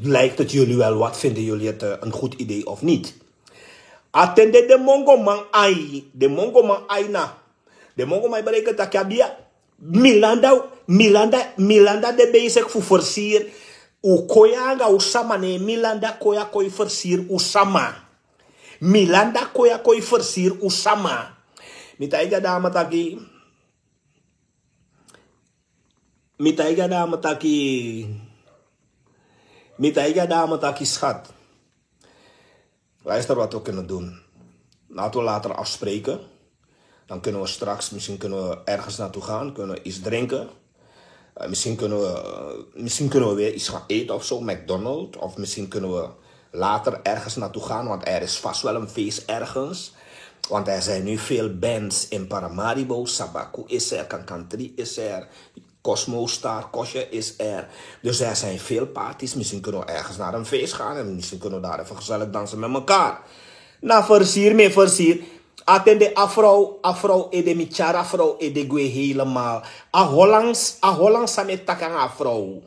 Lijkt het jullie wel, wat vinden jullie het een goed idee of niet? Attende de mongo man ai, de mongo man ai na. De mongo man berekent dat kabia. Milanda de bezig voor versier. U koyanga usama ne Milanda koya koi versier usama. Milanda koya koi versier usama. Mitaiga dama taki. Mitaiga dama taki schat. Luister wat we kunnen doen. Laten we later afspreken. Dan kunnen we straks, misschien kunnen we ergens naartoe gaan. Kunnen we iets drinken. Misschien kunnen we weer iets gaan eten of zo. McDonald's. Of misschien kunnen we later ergens naartoe gaan. Want er is vast wel een feest ergens. Want er zijn nu veel bands in Paramaribo. Sabaku is er. Kankantri is er. Cosmo Star, Kosje is er. Dus er zijn veel parties. Misschien kunnen we ergens naar een feest gaan. En misschien kunnen we daar even gezellig dansen met elkaar. Nou, versier. Attende afro ede michara afro ede gue helemaal. A Hollands samet takang afro.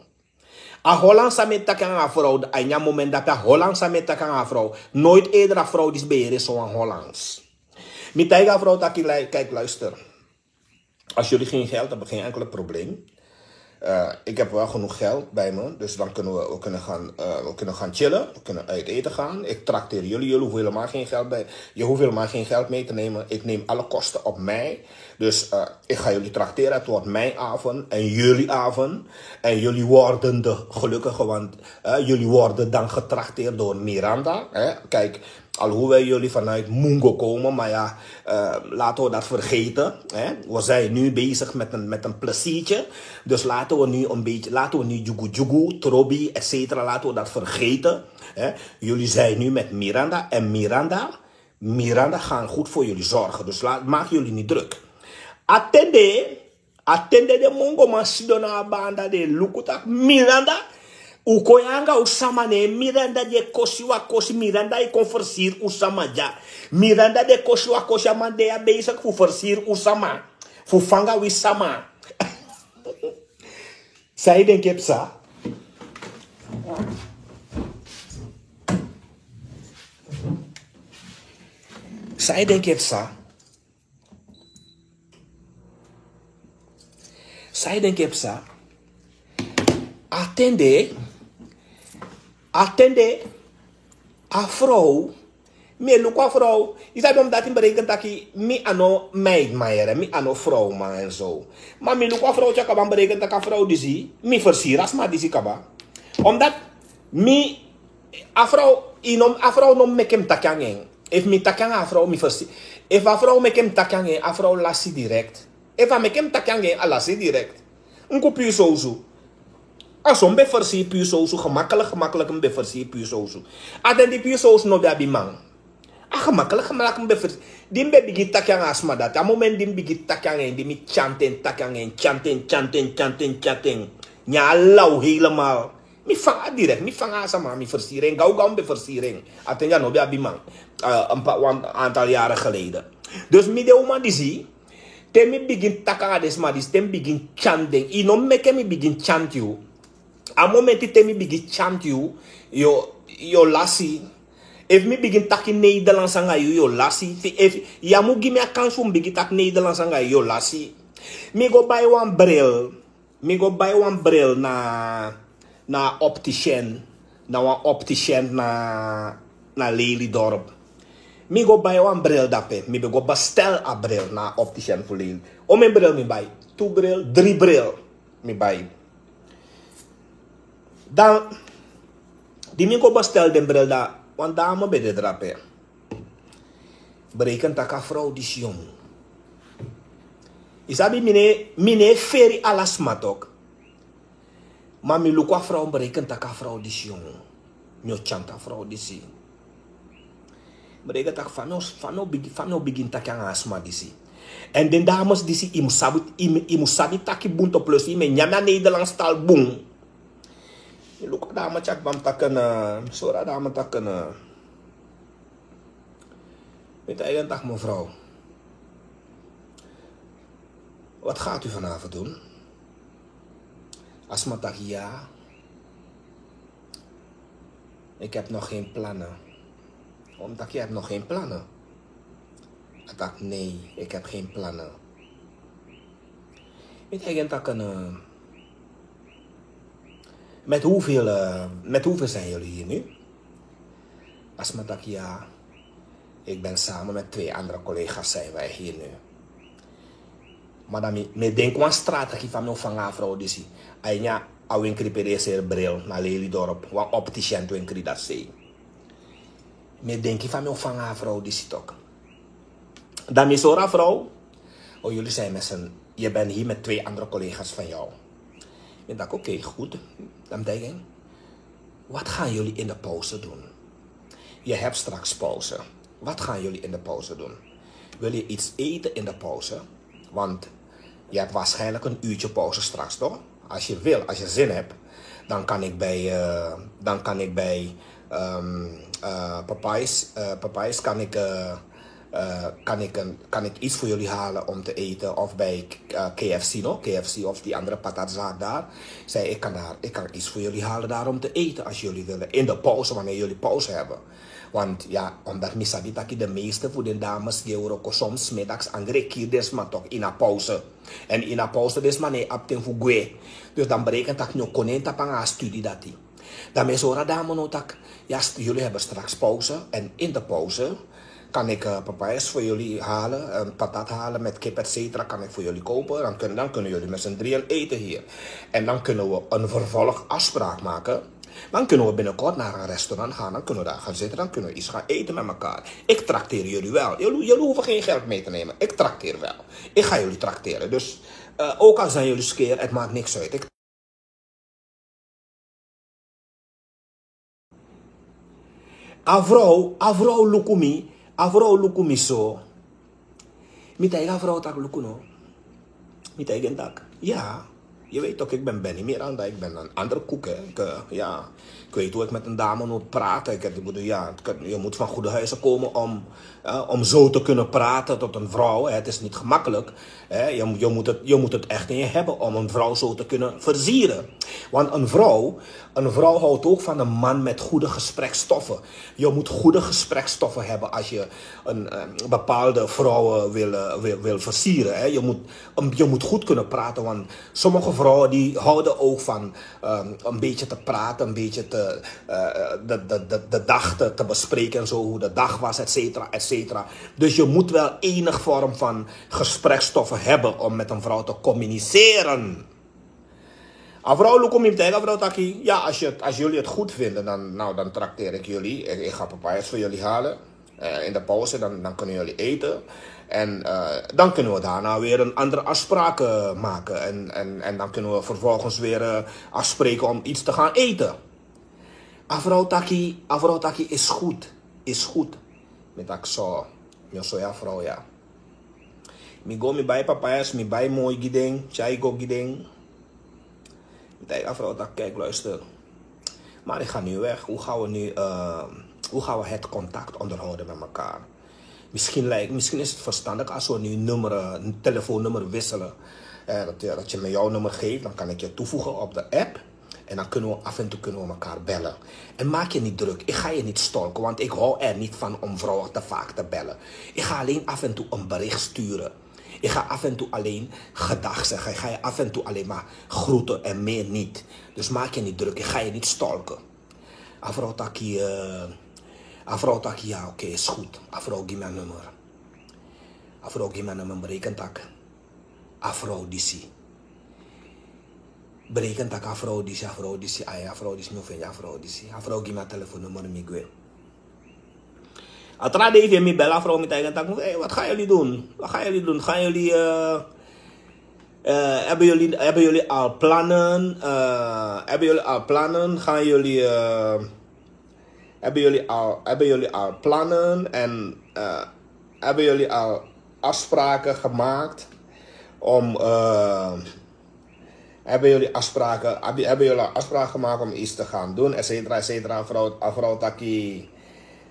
A Hollands samet takang afro. A nya moment dat a Hollands samet takang afro. Nooit eerder afro is beheer zo'n Hollands. Mi taiga afro taki kijk luister. Als jullie geen geld hebben, geen enkel probleem. Ik heb wel genoeg geld bij me, dus dan kunnen we kunnen gaan chillen. We kunnen uit eten gaan. Ik trakteer jullie. Jullie hoeven helemaal geen geld bij. Je hoeft helemaal geen geld mee te nemen. Ik neem alle kosten op mij. Dus ik ga jullie trakteren. Het wordt mijn avond en jullie avond. En jullie worden de gelukkige, want jullie worden dan getrakteerd door Miranda. Kijk, alhoewel jullie vanuit Mungo komen, maar ja, laten we dat vergeten. We zijn nu bezig met een pleziertje. Dus laten we nu jugu, trobi, etc. Laten we dat vergeten. Jullie zijn nu met Miranda en Miranda gaan goed voor jullie zorgen. Dus maak jullie niet druk. Attende de mongo masidona banda de lukutak Miranda. Ukoyanga usama ne Miranda de koshi wa koshi Miranda e conversir usama ja. Miranda de koshi wa koshi amande a bezig voor versier usama. Voor fanga wisama. Zij denk ik sa. Zij denk ik sa. Zij denk ik sa. Attende, a vrouw, me look a vrouw, is dat omdat in berekent dat mi ano meid maaieren, mi ano vrouw man en zo. Maar me look a vrouw tjaka van berekent dat a vrouw disi, mi versieras maar disi kaba. Omdat mi a vrouw no mekem takyangen. If mi takyang a vrouw mi versie. If a vrouw mekem takyangen, a vrouw lassie direct. If a mekem takyangen, a lassie direct. Een puur zo. Als een beversie puur zo, gemakkelijk een beversie puur zo. Als die puur zo no be man. Gemakkelijk een beversie. Die begin takyang asma dat. A moment die begin takyang die mi chanten. Nya lauw helemaal. Mi vang direct, mi vang asma, mi versiering, gauw beversiering. Atenja no be man. Een aantal jaren geleden. Dus mi de oma die zie. Temi begin takang adesma dis, temi begin chanting. Ino meke mi begin chant you. A moment temi begin chant you, yo lassie. If me begin taking Nederlands anga yo lassie. If yamu give me a kans om begin tak Nederlands anga yo lassie. Me go buy one bril na opticien. Na one opticien na Lelydorp. Mi go buy one bril dape. Mi go bestel a bril na opticien voor Lely. O mijn bril mi buy. 2 bril, 3 bril mi buy. Dan die mi go bestel den bril da. Want dame bij de drape. Berekent dat a vrouw die jong. Isabi mine feri alas matok. Maar mi luko a vrouw berekent dat a vrouw die jong. Mi chanta vrouw die si. Berekent dat fano begin takang asma die si. En den dames die si imu sabi taki bunto plus ime nyama Nederlands taal boom. Je lukt dame chak bam takken, sora dame takken. Weet je dag mevrouw. Wat gaat u vanavond doen? Asma tak ja. Ik heb nog geen plannen. Omdat je hebt nog geen plannen. Ik dacht nee, ik heb geen plannen. Weet je takken. Met hoeveel zijn jullie hier nu? Asma tak ja. Ik ben samen met 2 andere collega's zijn wij hier nu. Maar dan me denk aan strategie van mijn vanga vrouw disi. Aina awin kripereser bril na Lelydorp, wan opticien to enkri dat sei. Me denk je van me vangen een vrouw die zit ook. Dan is er een vrouw. Oh, jullie zijn met z'n... Je bent hier met 2 andere collega's van jou. Ik dacht, oké, goed. Dan denk ik, wat gaan jullie in de pauze doen? Je hebt straks pauze. Wat gaan jullie in de pauze doen? Wil je iets eten in de pauze? Want je hebt waarschijnlijk een uurtje pauze straks, toch? Als je wil, als je zin hebt, dan kan ik bij Papay's kan ik iets voor jullie halen om te eten. Of bij KFC, no? KFC of die andere patatzaak daar. Zei ik kan iets voor jullie halen daar om te eten als jullie willen. In de pauze, wanneer jullie pauze hebben. Want ja, omdat misabi taki de meeste voor de dames geuroko soms middags angre hier desma toch in een pauze. En in een pauze desma nee apten voor gue. Dus dan berekent dat je konen tapanga studie dati. Dan is ora dame no tak. Ja, jullie hebben straks pauze en in de pauze kan ik papayas voor jullie halen, een patat halen met kip, etc. kan ik voor jullie kopen. Dan kunnen jullie met z'n drieën eten hier. En dan kunnen we een vervolgafspraak maken. Dan kunnen we binnenkort naar een restaurant gaan. Dan kunnen we daar gaan zitten. Dan kunnen we iets gaan eten met elkaar. Ik trakteer jullie wel. Jullie hoeven geen geld mee te nemen. Ik trakteer wel. Ik ga jullie trakteren. Dus ook al zijn jullie skeer, het maakt niks uit. Avro lukumi so. Mitai avro tak lukuno. Mitai gentak. Ja. Je weet toch, ik ben Benny Miranda, ik ben een andere koek. Hè. Ik weet hoe ik met een dame moet praten. Je moet van goede huizen komen om zo te kunnen praten tot een vrouw. Hè. Het is niet gemakkelijk. Hè. Je moet het echt in je hebben om een vrouw zo te kunnen versieren. Want een vrouw houdt ook van een man met goede gesprekstoffen. Je moet goede gesprekstoffen hebben als je een bepaalde vrouw wil versieren. Hè. Je moet goed kunnen praten, want sommige vrouwen die houden ook van een beetje te praten, een beetje de dag te bespreken en zo, hoe de dag was, et cetera. Dus je moet wel enig vorm van gesprekstoffen hebben om met een vrouw te communiceren. Ja, als jullie het goed vinden, dan trakteer ik jullie. Ik ga papayas voor jullie halen. In de pauze, dan kunnen jullie eten. En dan kunnen we daarna weer een andere afspraak maken. En dan kunnen we vervolgens weer afspreken om iets te gaan eten. Afro taki is goed. Is goed. Met ik zo ja vrouw ja. Mi go mi bij papayas, mi bij mooi gideng, chai go gideng. Met afro tak kijk luister. Maar ik ga nu weg. Hoe gaan we het contact onderhouden met elkaar? Misschien is het verstandig als we nu een telefoonnummer wisselen. Dat je me jouw nummer geeft, dan kan ik je toevoegen op de app. En dan kunnen we af en toe elkaar bellen. En maak je niet druk. Ik ga je niet stalken, want ik hou er niet van om vrouwen te vaak te bellen. Ik ga alleen af en toe een bericht sturen. Ik ga af en toe alleen gedag zeggen. Ik ga je af en toe alleen maar groeten en meer niet. Dus maak je niet druk. Ik ga je niet stalken. Afro taki, ja, oké, is goed. Afro, geef mijn nummer. Afro, geef mijn nummer, berekentak. Afro, disi. Berekentak, afro, disi. Ay, afro, disi, no vind afro, disi. Afro, geef mijn telefoonnummer, migwe. Atra de even mi bella, afro, met eigen tak. Hey, wat gaan jullie doen? Gaan jullie, hebben jullie al plannen? Gaan jullie... Hebben jullie al plannen en hebben jullie al afspraken gemaakt om hebben jullie afspraken gemaakt om iets te gaan doen, et cetera.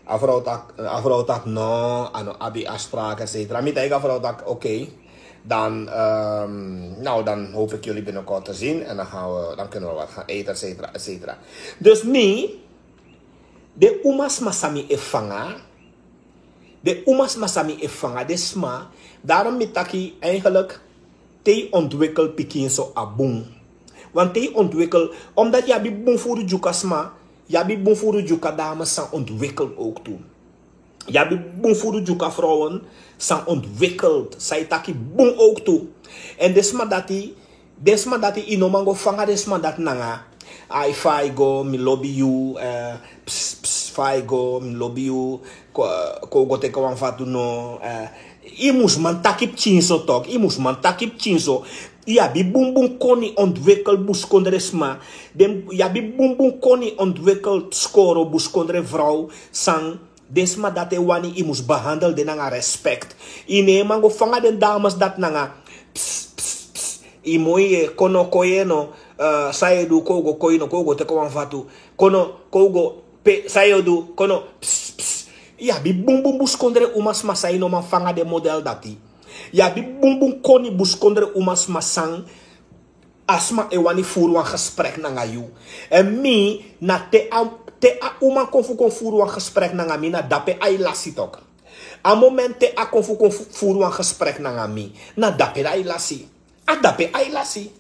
Afro tak no, ano abi afspraken, et cetera. Met eigen afro tak oké. Dan hoop ik jullie binnenkort te zien en dan kunnen we wat gaan eten, et cetera. Dus de umas masami efanga. Desma. Daarom mitaki eigenlijk te ontwikkel pikin so abung. Want te ontwikkel, omdat je bi bon voor de jukasma, je bi bon voor de juka dames zijn ontwikkeld ook toe. Je bi bon voor de juka vrouwen zijn ontwikkeld. Zij taki bon ook toe. En desma dati inomango fanga desma dat nanga. I Faigo, mi lobby you, Faigo, mi lobby you, ko go te kawan fatu no, imus man takip chinso tok, imus man takip chinso, ja bi bumbum koni ontwikkel buskondresma, ja bi bumbum koni ontwikkel skoro buskondre vrouw, sang, desma dat wani imus behandel de nanga respect. Ine mango fanga den dames dat nanga, imoye kono koyeno, sayedu kogo koyno kogo te kawan fatu, kono kogo pe sayedu kono, ja bi bumbum buskondre umas masai no man fanga de model dati. Ja bi bumbum koni buskondre umas masang asma wani furu een gesprek nanga you. En mi na te a uma konfu furu een gesprek nanga mi na dape ai lasi tok. A moment te a konfu furu een gesprek nanga mi na dape ai lasi. A dape ai lasi.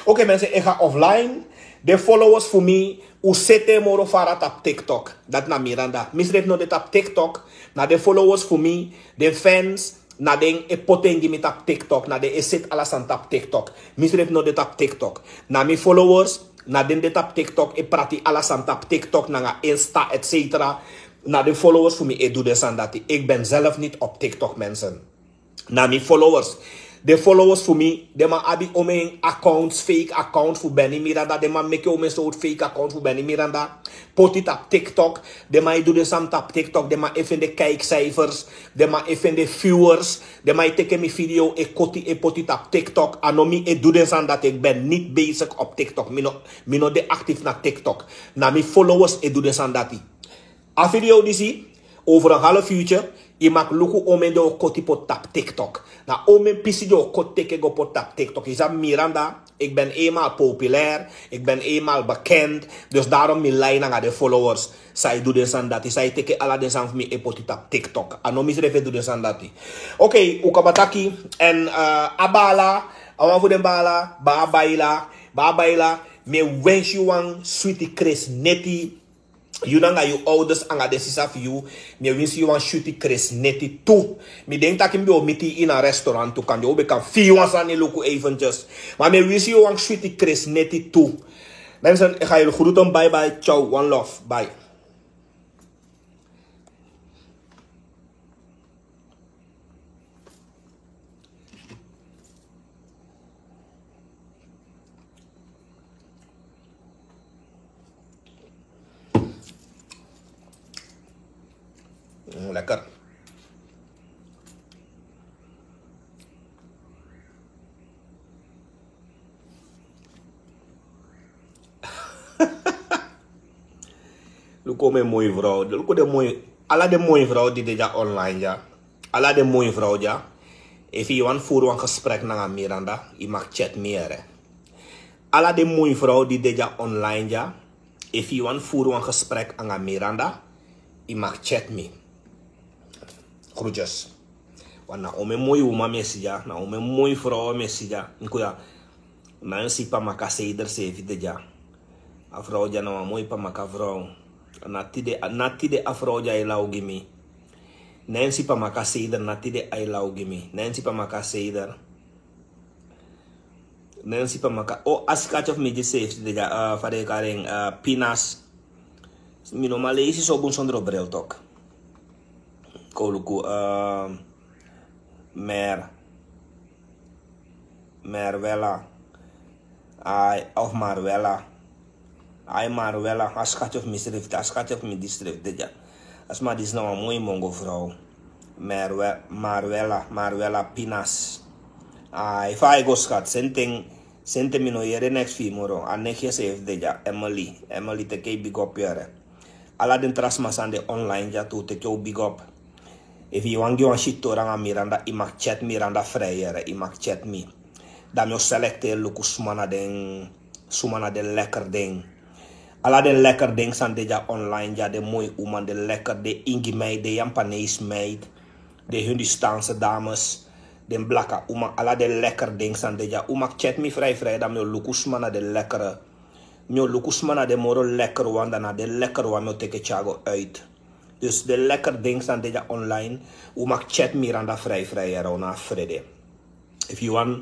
Oké mensen, ik ga offline. De followers voor mij, u zette moro farat op TikTok. Dat na Miranda. Misreef no dit op TikTok. Na de followers voor mij, de fans, na den e potengi mit op TikTok. Na de zit alles aan op TikTok. Misreef no dit op TikTok. Na mijn followers, na den dit op TikTok. E prati alles aan op TikTok. Na Insta, etc. Na de followers voor mij, ik doe dus aan dat. Ik ben zelf niet op TikTok, mensen. Na mijn followers. De followers voor mij, de man abi omeen accounts, fake account voor Benny Miranda. De man make omeen soort fake account voor Benny Miranda. Put it op TikTok. De man doet de samt op TikTok. De man even de kijkcijfers. De man even de viewers. De man teken mijn video. Ik put it op TikTok. Anomi, ik doe dus aan dat ik ben niet bezig op TikTok. Mino de actief naar TikTok. Na mijn followers, ik doe dus aan dat. A video die zie, over een half uurtje. Je mag lukken om in de koti pot op TikTok. Na om in pisi de kot teken go pot op TikTok. Je zegt Miranda, ik ben eenmaal populair, ik ben eenmaal bekend, dus daarom mijn lijn aan de followers. Zij doet dus aan dat. Zij teken alle de zang van mij epot op TikTok. En noem je doet dus aan dat. Oké, ukabataki en abala, awan voor de bala, babaila, me wens you one sweetie Chris Netty. You nanga you ouders anga desisa for you. Me wins you one shooty Chris neti toe. Me denk dat ik me miti in een restaurant toe kan. Je ook kan 4 aan loco eventjes. Maar me wins you one shooty Chris neti toe. Mensen, ik ga jullie goed doen. Bye bye. Ciao. One love. Bye. Lekker. Look hoe mijn mooie vrouw. Look hoe de mooie. Alla de mooie vrouw die dit online ja. Alla de mooie vrouw ja. If je want voor een gesprek naar Miranda, je mag chat meer. Alla de mooie vrouw die dit online ja. If je want voor een gesprek aan Miranda, je mag chat me. Groetjes. Want na ome mooie woman mesija, na ome mooie vrouw mesija. Nkuya, na een sipa maka seider sevi deja. A vrouw ja na een mooie pa maka vrouw. Na tide a vrouw ja ilau gimi. Na een sipa maka seider na tide a ilau gimi. Na een sipa maka seider. Na een sipa maka. Oh, askatje of meje sevi deja. Vade karing pinas. Mino malesi so bun sondro bril tok. Koluku Merwella of Marwella Marwella askatje of misdrift askatje of misdrift deja asma dis nou een mooie mongo vrouw Marwella Pinas if I go schat sente mino yere next femoro anekje se deja Emily te kei big up yere ala den trasmas aan de online ja to te kei big up. If you want to shit to Miranda, you mag chat Miranda vrij, you mag chat me. Dan je selecteer luku sumana den lekker ding. Alla den lekker ding zijn deja online, ja de mooie woman, de lekker, de Ingi meid, de Japanese meid, de Hindustaanse dames, de blakka woman, alla de lekker ding zijn deja. You mag chat me vrij, dan je luku sumana de lekkere. Je luku sumana de moro lekker, want dan de lekker wan je teke chago uit. Dus de lekker ding staan dit online. U mag chat Miranda vrij na vrede. If you want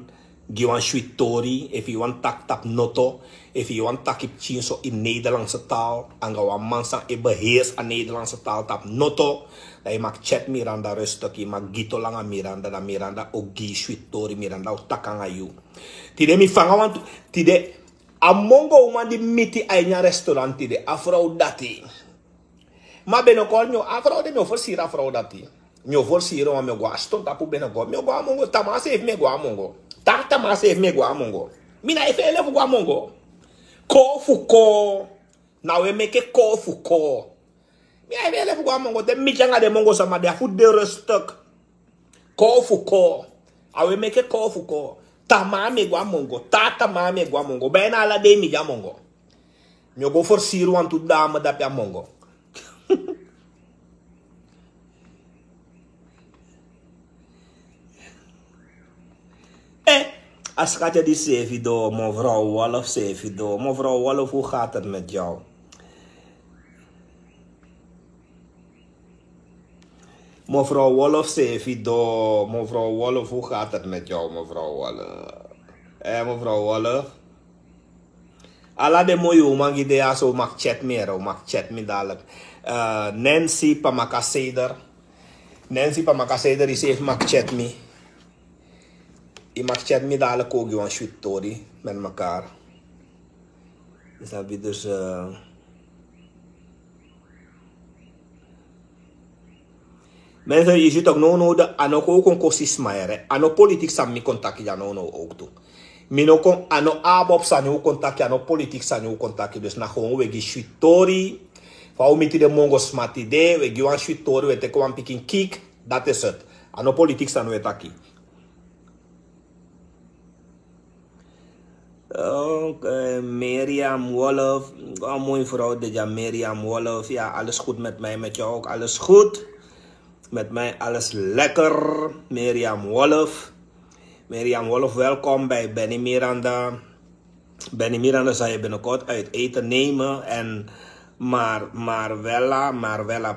Giwan Switori, if you want tap noto, if you want takip chinso in Nederlandse taal, en gawa mansa e beheers aan Nederlandse taal tap noto, dat je mag chat Miranda rustig, je mag gito langa Miranda, da Miranda ogi Switori, Miranda o takanga you. Tide mi fanga want, tide, a mongo man di miti aina restaurant tide, afro dati. Ma benokol nyo, afro de mi offer afro dati. Mi offer sira wa mi gwa, ston tapu benokol, mi gwa mongo, tamase if mi gwa mongo. Tata mas heeft me gwa mongo. Mina heeft elef gwa mongo. Ko fuko. Nou we make ko fuko. Mina heeft elef gwa mongo. De mijanga de mongo sama de afu de rustuk. Ko fuko. Awe make ko fuko. Tama me gwa mongo. Tata ma me gwa mongo. Bijna ala de mija mongo. Mi go for siru want to dame dat ya mongo. Als schatje die Sevido, mevrouw Wolf Sevido. Mevrouw Wolf, hoe gaat het met jou? Mevrouw Wolf Sevido. Mevrouw Wolf, hoe gaat het met jou, mevrouw Wolf? Mevrouw Wolf? Alla de mooie man idea zo mag chat meer, mag chat me dadelijk. Nancy Pamakaseder. Nancy Pamakaseder is even mag chat me. Je mag chat me dadelijk ook gewoon Switori met elkaar. Dus heb je dus... Mensen, je ziet ook nodig, ano ook een kosis smaire. Ano politiek sam mi contact ja no ook toe. Mino kon ano abob sanyo contact ano politiek sanyo contact dus na gewoon we gi Switori. Fa umiti de mongo smati de we gi wan Switori we te kwam pikin kick, dat is het. Ano politiek sanyo we taki. Okay, Miriam Wolf. Oh, mooie vrouw, dit ja, Miriam Wolf. Ja, alles goed met mij, met jou ook. Alles goed. Met mij alles lekker. Miriam Wolf. Miriam Wolf, welkom bij Benny Miranda. Benny Miranda zal je binnenkort uit eten nemen. En Marvella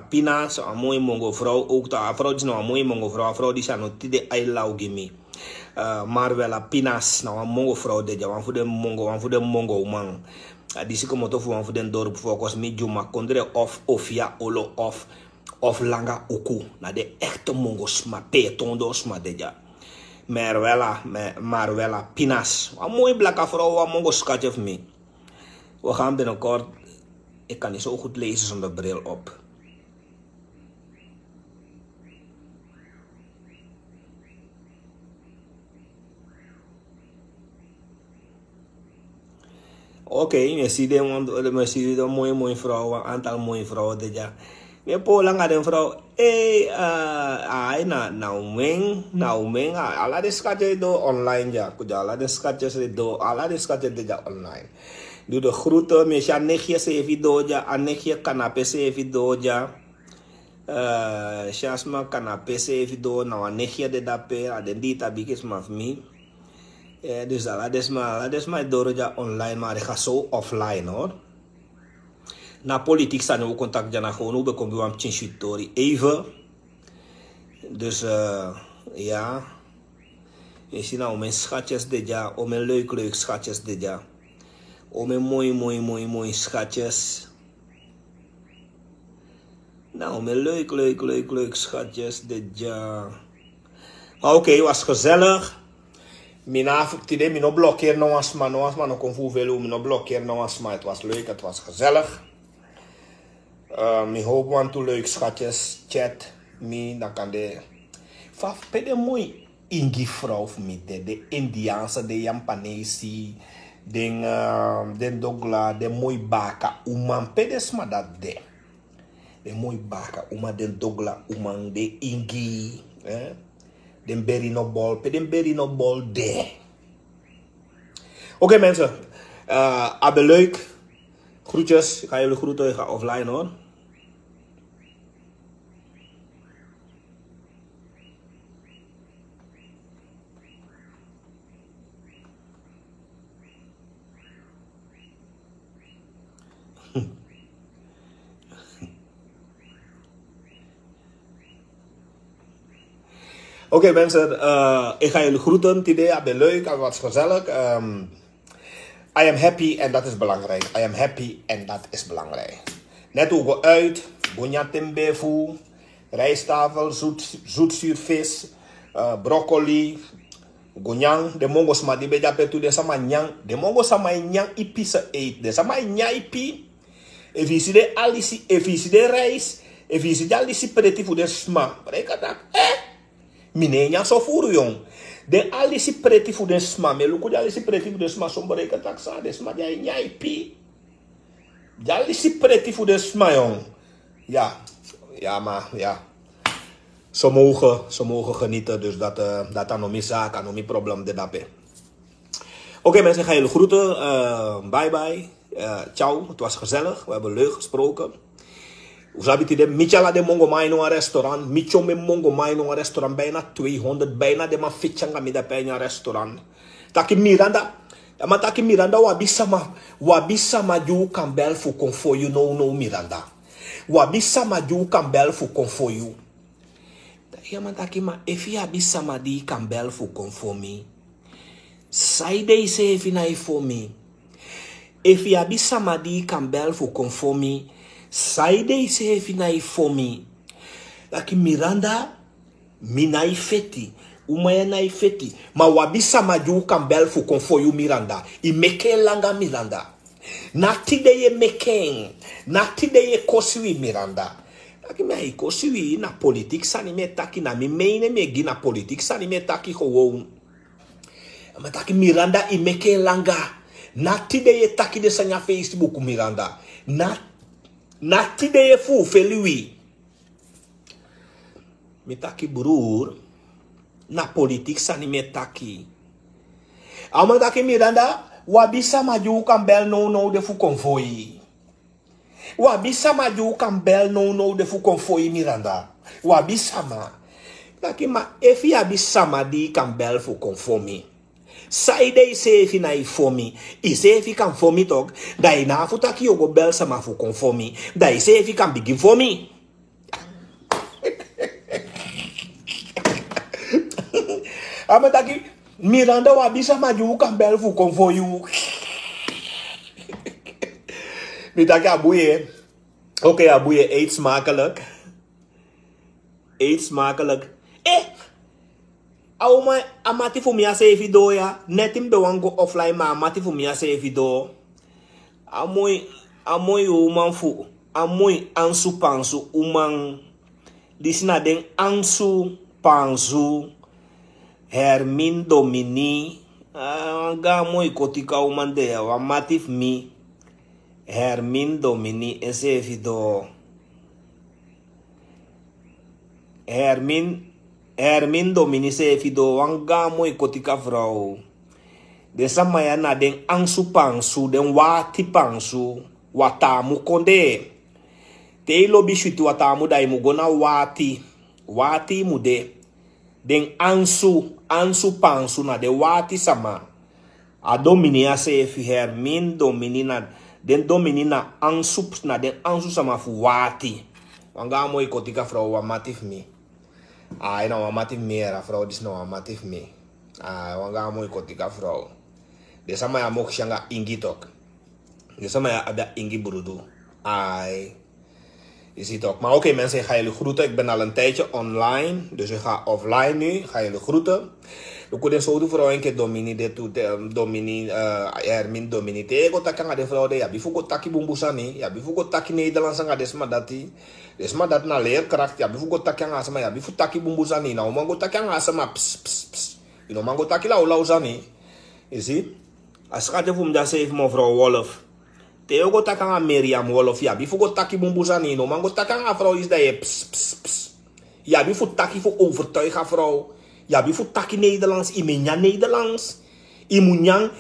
Pina. Zo'n mooie mongo vrouw. Ook de vrouw is nog een mooie mongo vrouw. Vrouw die zijn nog tide ailau gimme. Marvella Pinas, nou een mongo vrouw dit jaar, want voor de mongo man. Die zie ik om het voor de dorp volgens mij Juma kondre of ja olo of langa oku. Na de echte mongo's maar petondos maar dit jaar. Marvella Pinas, een mooie blakke vrouw, een mongo schatje of me. We gaan binnenkort, ik kan niet zo goed lezen zonder bril op. Oké, je ziet een mooie vrouw, een aantal mooie vrouwen dit jaar. Je pola nga den vrouw, nou meng, ala de schatje do online ja, kuja ala de schatjes do, ala de schatje dit ja online. Doe de groeten, mesja nechje se video ja, anechje kanape se video ja. Chasma kanape se video, nou anechje de dape, aden dita bikis maf mi. Dus dat is maar door ja online, maar ik ga zo offline hoor. Na politiek staan we contact ja gewoon hoe bekom je een Switori even. Dus ja, je ziet nou mijn schatjes dit jaar, om mijn leuk schatjes dit jaar, om mijn mooi schatjes. Nou, mijn leuk schatjes dit jaar. Oké, was gezellig. Mina tide mino blokkeer no asma no kon velo mino blokkeer no asma. Het was leuk, het was gezellig. Mi hoop want to leuk schatjes chat mi dan kan de faf pede mooi ingi vrouw voor mi de Indiaanse de Japanese den dogla de mooi baka uman pede sma dat de mooi baka uma den dogla uman de ingi den berry no ball, den berry no ball de. Oké mensen, abbe leuk. Groetjes, ik ga jullie groeten, ik ga offline hoor. Oké, mensen, ik ga jullie groeten. Het idee, ja, ben leuk, het was gezellig. I am happy en dat is belangrijk. I am happy en dat is belangrijk. Net hoe go uit, bonja tembefu, rijsttafel, zoetzuurvis, broccoli, gonyang, de mongos ma di beja petu de sama nyang, de mongos sama nyang ipi se eet, de sama nyang ipi, evisi de alisi, evisi de rijst, evisi de alisi preti fu de sma, mereka tak, mine nyang so furu yong, de alisi preti fu de sma, me luku de alisi preti fu de sma, so mereka tak sa, de sma de nyang ipi, de alisi preti fu de sma yong, ja maar, ja. Ze mogen genieten, dus dat is nog niet zaak, dat is nog niet probleem. Oké, mensen, ik ga jullie groeten. Bye bye. Ciao, het was gezellig. We hebben leuk gesproken. Michala de Mongo Maino restaurant. Micho me Mongo Maino restaurant. Bijna 200, bijna de ma fichanga mi da peña restaurant. Taki Miranda. Ma taki Miranda wabisa ju kan bel fu konfo you no Miranda. Wabisa ju kan bel fu konfo you. Ja, maar taki ma efi abisa ma di kan bel fu konfomi. Saide se efi na ifomi. Efi abisa ma di kan bel fu konfomi. Saide se efi na ifomi. Taki Miranda mina ifeti. Umaya na ifeti. Ma wabisa ma ju kan bel fu konfo you Miranda. I meke langa Miranda. Nati de ye meken. Nati de ye kosiwi Miranda. Taki me iko siwi na politik sani me taki na mi meine me gi na politik sani me taki gewoon. Ma taki Miranda i meke langa. Nati de ye taki de sanya Facebook Miranda. Nati de ye fu feliwi. Me taki broer na politik sani me taki. Ama taki Miranda wabisa maju kan bel no de fu konvoi. Wabisama ju kan bel no de fu konfoi Miranda. Wabisama. Taki ma efi abisama di kan bel fu konfomi. Saide se efi na ifomi. Ise efi kan fomi tok. Da ina fu taki yogo bel sama fu konfomi. Da ise efi kan begin fomi. Ama taki Miranda wabisama ju kan bel fu konfoyu. Mitaki abuye. Oké, abuye, eet smakelijk. Eet smakelijk. Auma amati fu mia se video ya. Netim be wango offline ma amati fu mia se video. Amoy uman fu. Amoy ansu pansu uman. Disna den ansu pansu. Hermin domini. Ga moy kotika uman de ya. Wamatif mi. Hermin domini ese video. Hermin domini se video wanga mooi kotika vrouw. De samaya na den angsu pangsu den wati pangsu watamu konde. Te lobi shuti watamu dai mugona wati mude. Den ansu pangsu na de wati sama. A domini ase fi Hermin domini na den domini na ansu na den ansu sama fu wati. Wanga mooi kotika vrouw wamatif mi. Na wamatif mi era vrouw dis na wamatif mi. Wanga mooi kotika vrouw. De sama ya mok shanga ingi tok. De sama ya abia ingi brudu. Je ziet ook. Maar oké, mensen, ik ga jullie groeten. Ik ben al een tijdje online. Dus ik ga offline nu. Ik ga jullie groeten. Ik wil zo doen voor een keer Domini. Hermin Domini. Tego takanga de vrouw de. Ja, bifuko taki bumbusani. Ja, bifuko taki Nederlands anga desma dati. Desma dat na leerkracht. Ja, bifuko taki anga asama. Ja, bifuko taki bumbusani. Nou, mango taki anga asama. Pss. You know, mango taki lau zani. Je ziet? Als ik het voor me even mevrouw Wolf. Teo go takanga Miriam Wolf. Ja, bifu go taki bumbuzani no. Man go takanga vrouw is dat je ps. Ja, bifu taki voor overtuigen vrouw. Ja, bifu taki Nederlands. Imenya Nederlands. Imunyang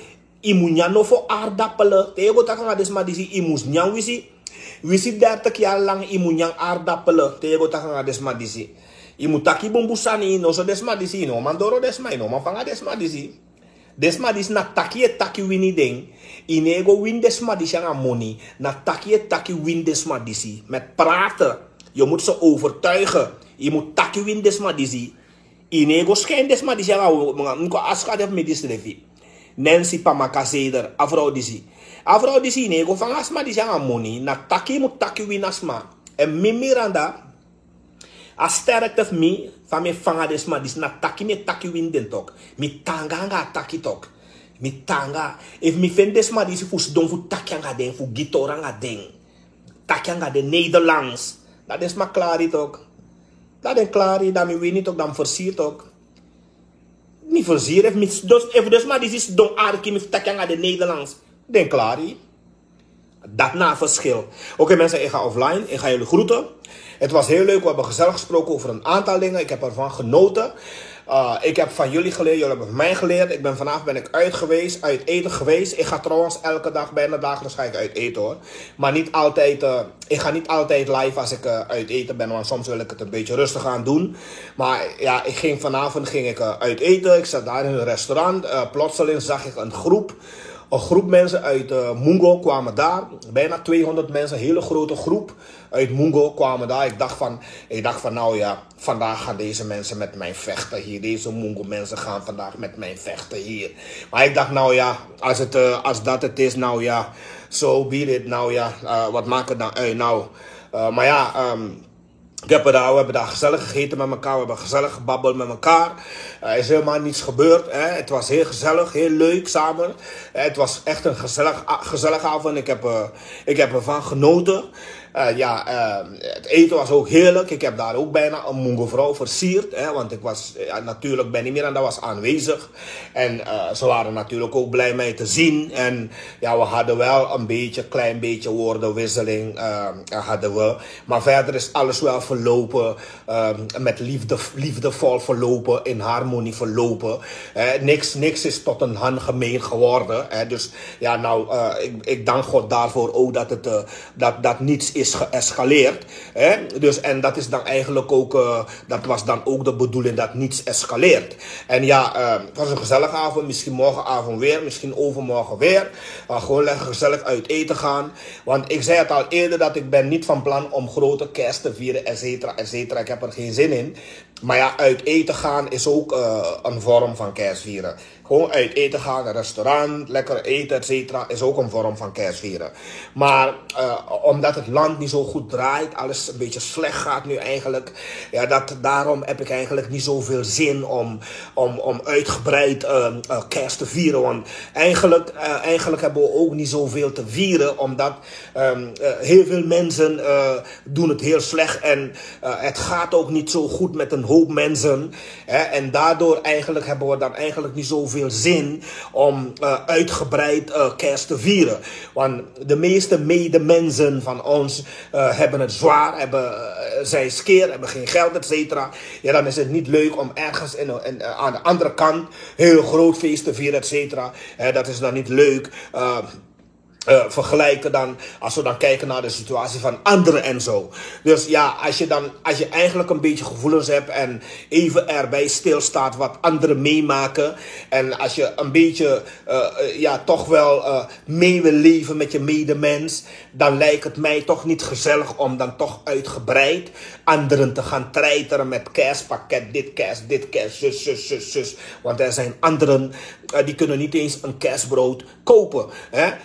no voor aardappelen. Teo go takanga desma disi imusnyang wisi 30 jaar lang imunyang aardappelen. Teo go takanga desma disi. Imu taki bumbuzani no so desma disi no. Mandoro desma no. Man fanga desma disi. Desma dis na taki wini ding. Inego win desma dis yang money. Na taki win desma disi. Met praten. Je moet ze overtuigen. Je moet taki win desma disi. Inego schendes maar die zeggen, nko askat of medis revi. Nancy Pamakaseder, afro disi. Afro disi inego van asma die zeggen money, na taki moet taki win asma. En Miranda, as sterkte of me, van me vanga desma, dis na taki me taki win den tok. Mi tanga nga taki tok. Mi tanga. If mi vind desma disi fus don fu taki nga den, fu gitora nga den. Taki nga den Nederlands. Dat is maar klaar toch. Dat is klaar, dat mi weet niet ook, dan versiert ook. Niet versiert, if dus maar is don aardig, mi taki nga den Nederlands. Dan klaar. Dat na verschil. Oké, mensen, ik ga offline. Ik ga jullie groeten. Het was heel leuk. We hebben gezellig gesproken over een aantal dingen. Ik heb ervan genoten. Ik heb van jullie geleerd. Jullie hebben van mij geleerd. Vanavond ben ik uit eten geweest. Ik ga trouwens elke dag, bijna dagelijks ga ik uit eten hoor. Maar niet altijd, ik ga niet altijd live als ik uit eten ben. Want soms wil ik het een beetje rustig aan doen. Maar ja, vanavond ging ik uit eten. Ik zat daar in een restaurant. Plotseling zag ik een groep mensen uit Mungo kwamen daar. Bijna 200 mensen, een hele grote groep uit Mungo kwamen daar. Ik dacht van nou ja, vandaag gaan deze mensen met mij vechten hier. Deze Mungo mensen gaan vandaag met mij vechten hier. Maar ik dacht nou ja, als dat het is, nou ja, so be it. Nou ja, wat maakt het nou uit nou? Maar ja, we hebben daar gezellig gegeten met elkaar. We hebben gezellig gebabbeld met elkaar. Er is helemaal niets gebeurd. Hè. Het was heel gezellig, heel leuk samen. Het was echt een gezellige avond. Ik heb ervan genoten. Het eten was ook heerlijk. Ik heb daar ook bijna een Mungo vrouw versierd. Hè, want ik was natuurlijk bij Miranda was aanwezig. En ze waren natuurlijk ook blij mij te zien. En ja, we hadden wel een klein beetje woordenwisseling. Hadden we. Maar verder is alles wel verlopen. Met liefdevol verlopen. In harmonie verlopen. Niks is tot een handgemeen geworden. Dus ja, nou, ik dank God daarvoor ook dat niets is geëscaleerd. Dus, en dat is dan eigenlijk ook, dat was dan ook de bedoeling dat niets escaleert. En ja, het was een gezellige avond. Misschien morgenavond weer, misschien overmorgen weer. Gewoon lekker gezellig uit eten gaan. Want ik zei het al eerder dat ik ben niet van plan om grote kerst te vieren, et cetera. Ik heb er geen zin in. Maar ja, uit eten gaan is ook een vorm van kerstvieren. Gewoon uit eten gaan, een restaurant, lekker eten, et cetera, is ook een vorm van kerstvieren. Maar omdat het land niet zo goed draait, alles een beetje slecht gaat nu eigenlijk. Ja, daarom heb ik eigenlijk niet zoveel zin om uitgebreid kerst te vieren. Want eigenlijk hebben we ook niet zoveel te vieren. Omdat heel veel mensen doen het heel slecht. En het gaat ook niet zo goed met een hoop mensen. En daardoor hebben we dan eigenlijk niet zoveel zin om uitgebreid kerst te vieren. Want de meeste medemensen van ons hebben het zwaar, zijn skeer, hebben geen geld, et cetera. Ja, dan is het niet leuk om ergens aan de andere kant heel groot feest te vieren, et cetera. Dat is dan niet leuk. Vergelijken dan, als we dan kijken naar de situatie van anderen en zo. Dus ja, als je eigenlijk een beetje gevoelens hebt en even erbij stilstaat wat anderen meemaken. En als je een beetje toch wel mee wil leven met je medemens, dan lijkt het mij toch niet gezellig om dan toch uitgebreid anderen te gaan treiteren met kerstpakket, dit kerst, zus. Want er zijn anderen die kunnen niet eens een kerstbrood kopen.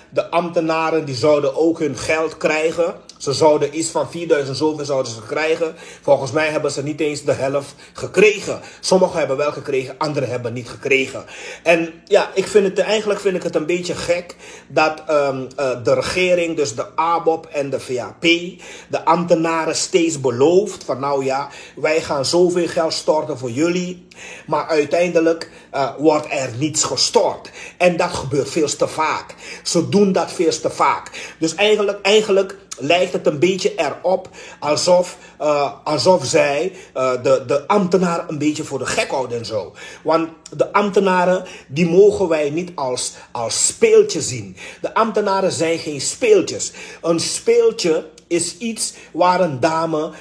De ambtenaren die zouden ook hun geld krijgen. Ze zouden iets van 4000 zoveel zouden ze krijgen. Volgens mij hebben ze niet eens de helft gekregen. Sommigen hebben wel gekregen, anderen hebben niet gekregen. En ja, eigenlijk vind ik het een beetje gek dat de regering, dus de ABOP en de VAP, de ambtenaren steeds belooft van nou ja, wij gaan zoveel geld storten voor jullie. Maar uiteindelijk wordt er niets gestort. En dat gebeurt veel te vaak. Ze doen dat veel te vaak. Dus eigenlijk lijkt het een beetje erop alsof zij de ambtenaren een beetje voor de gek houden en zo. Want de ambtenaren, die mogen wij niet als speeltje zien. De ambtenaren zijn geen speeltjes. Een speeltje is iets waar een dame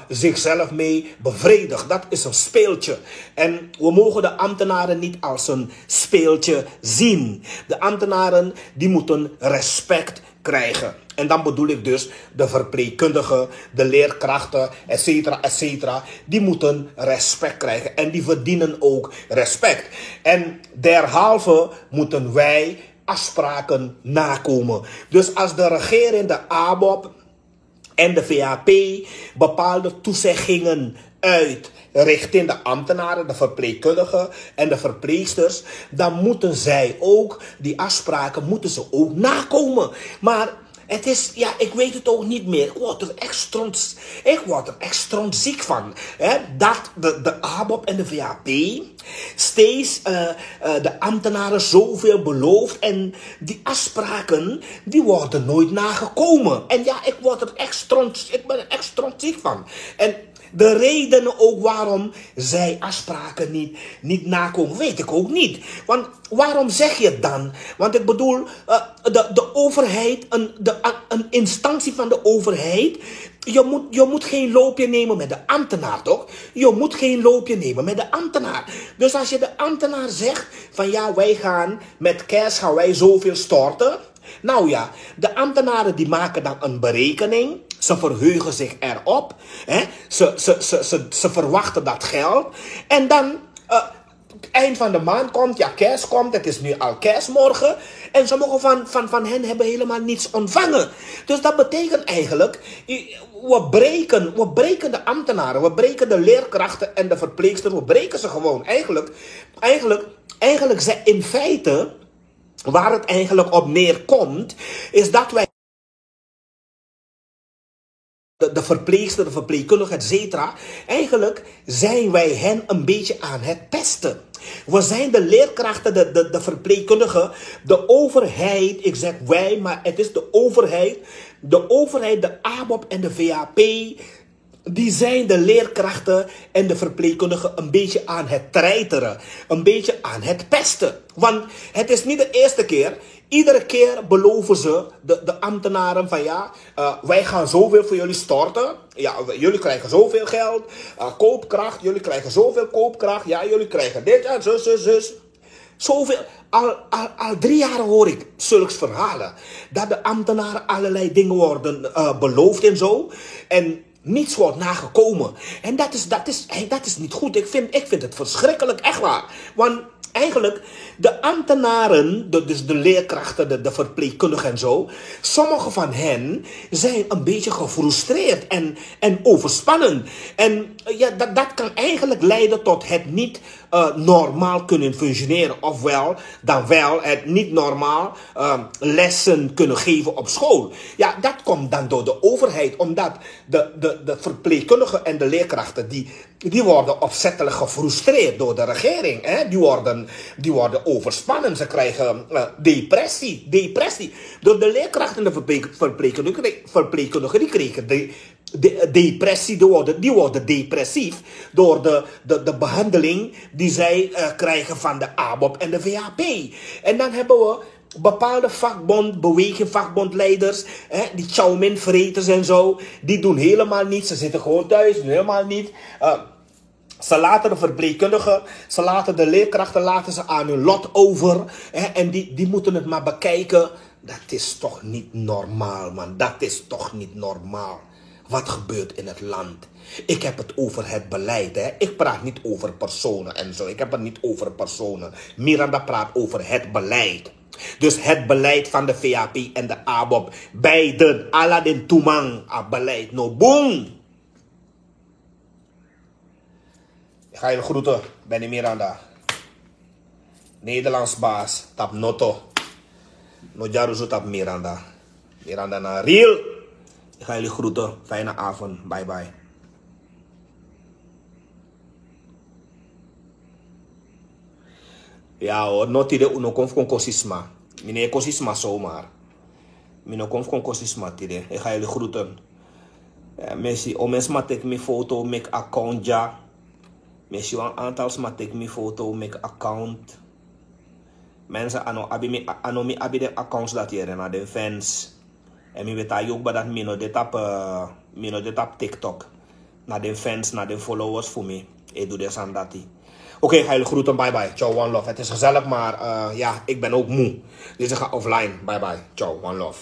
zichzelf mee bevredigt. Dat is een speeltje. En we mogen de ambtenaren niet als een speeltje zien. De ambtenaren die moeten respect krijgen. En dan bedoel ik dus de verpleegkundigen, de leerkrachten, et cetera. Die moeten respect krijgen. En die verdienen ook respect. En derhalve moeten wij afspraken nakomen. Dus als de regering, de ABOP en de VAP bepaalde toezeggingen uit richting de ambtenaren, de verpleegkundigen en de verpleegsters, dan moeten zij ook, die afspraken moeten ze ook nakomen. Maar het is, ja, ik weet het ook niet meer. Ik word er echt ziek van. Hè? Dat de ABOP en de VAP steeds de ambtenaren zoveel beloofd. En die afspraken, die worden nooit nagekomen. En ja, ik ben er echt ziek van. En de redenen ook waarom zij afspraken niet nakomen, weet ik ook niet. Want waarom zeg je het dan? Want ik bedoel, de overheid, een instantie van de overheid, je moet geen loopje nemen met de ambtenaar, toch? Je moet geen loopje nemen met de ambtenaar. Dus als je de ambtenaar zegt van ja, wij gaan met cash gaan wij zoveel storten. Nou ja, de ambtenaren die maken dan een berekening. Ze verheugen zich erop. Hè? Ze verwachten dat geld. En dan, eind van de maand komt, ja, kerst komt. Het is nu al kerstmorgen. En sommigen van hen hebben helemaal niets ontvangen. Dus dat betekent eigenlijk, we breken de ambtenaren. We breken de leerkrachten en de verpleegsters. We breken ze gewoon. Eigenlijk zijn in feite, waar het eigenlijk op neerkomt, is dat wij de verpleegster, de verpleegkundige, et cetera. Eigenlijk zijn wij hen een beetje aan het pesten. We zijn de leerkrachten, de verpleegkundigen, de overheid. Ik zeg wij, maar het is de overheid. De overheid, de ABOP en de VAP. Die zijn de leerkrachten en de verpleegkundigen een beetje aan het treiteren. Een beetje aan het pesten. Want het is niet de eerste keer. Iedere keer beloven ze, de ambtenaren, van ja, wij gaan zoveel voor jullie storten. Ja, jullie krijgen zoveel geld. Koopkracht, jullie krijgen zoveel koopkracht. Ja, jullie krijgen dit en zus. Zoveel. Al 3 jaar hoor ik zulke verhalen. Dat de ambtenaren allerlei dingen worden beloofd en zo. En niets wordt nagekomen. En dat is niet goed. Ik vind het verschrikkelijk, echt waar. Want eigenlijk, de ambtenaren, dus de leerkrachten, de verpleegkundigen en zo, sommige van hen zijn een beetje gefrustreerd en overspannen. En ja, dat kan eigenlijk leiden tot het niet normaal kunnen functioneren. Ofwel, dan wel het niet normaal lessen kunnen geven op school. Ja, dat komt dan door de overheid, omdat de verpleegkundigen en de leerkrachten, die worden opzettelijk gefrustreerd door de regering. Hè? Die worden overspannen. Ze krijgen depressie. Door de leerkrachten en de verpleegkundigen die kregen depressie. Die worden depressief door de behandeling die zij krijgen van de ABOP en de VAP. En dan hebben we bepaalde vakbondleiders, die Chow-min-vreters en zo, die doen helemaal niets. Ze zitten gewoon thuis, doen helemaal niet. Ze laten de verpleegkundigen, ze laten de leerkrachten laten ze aan hun lot over. En die moeten het maar bekijken. Dat is toch niet normaal, man. Dat is toch niet normaal. Wat gebeurt in het land? Ik heb het over het beleid. Hè? Ik praat niet over personen en zo. Ik heb het niet over personen. Miranda praat over het beleid. Dus het beleid van de VAP en de ABOP. Beiden. Aladdin Toemang. Beleid. No boom. Ik ga je groeten. Benny Miranda. Nederlands baas. Tap Noto. No Jaruzo tap Miranda. Miranda na real. Ik ga jullie groeten. Fijne avond. Bye bye. Ja hoor, noti de uno konf kon kosisma. Mine kosisma zomaar. Mine konf kon kosisma tide. Ik ga jullie groeten. Messi, o mens ma tek mi foto, mek account ja. Messi een aantal ma tek mi foto, mek account. Mensen ano mi abi de accounts dat hier na de fans. En mi weet ook bij dat mino de tap TikTok. Na de fans, na de followers voor me. Ik doe des aan dat. Oké, ga jullie groeten. Bye bye. Ciao, one love. Het is gezellig, maar ja, ik ben ook moe. Dus ik ga offline. Bye bye. Ciao, one love.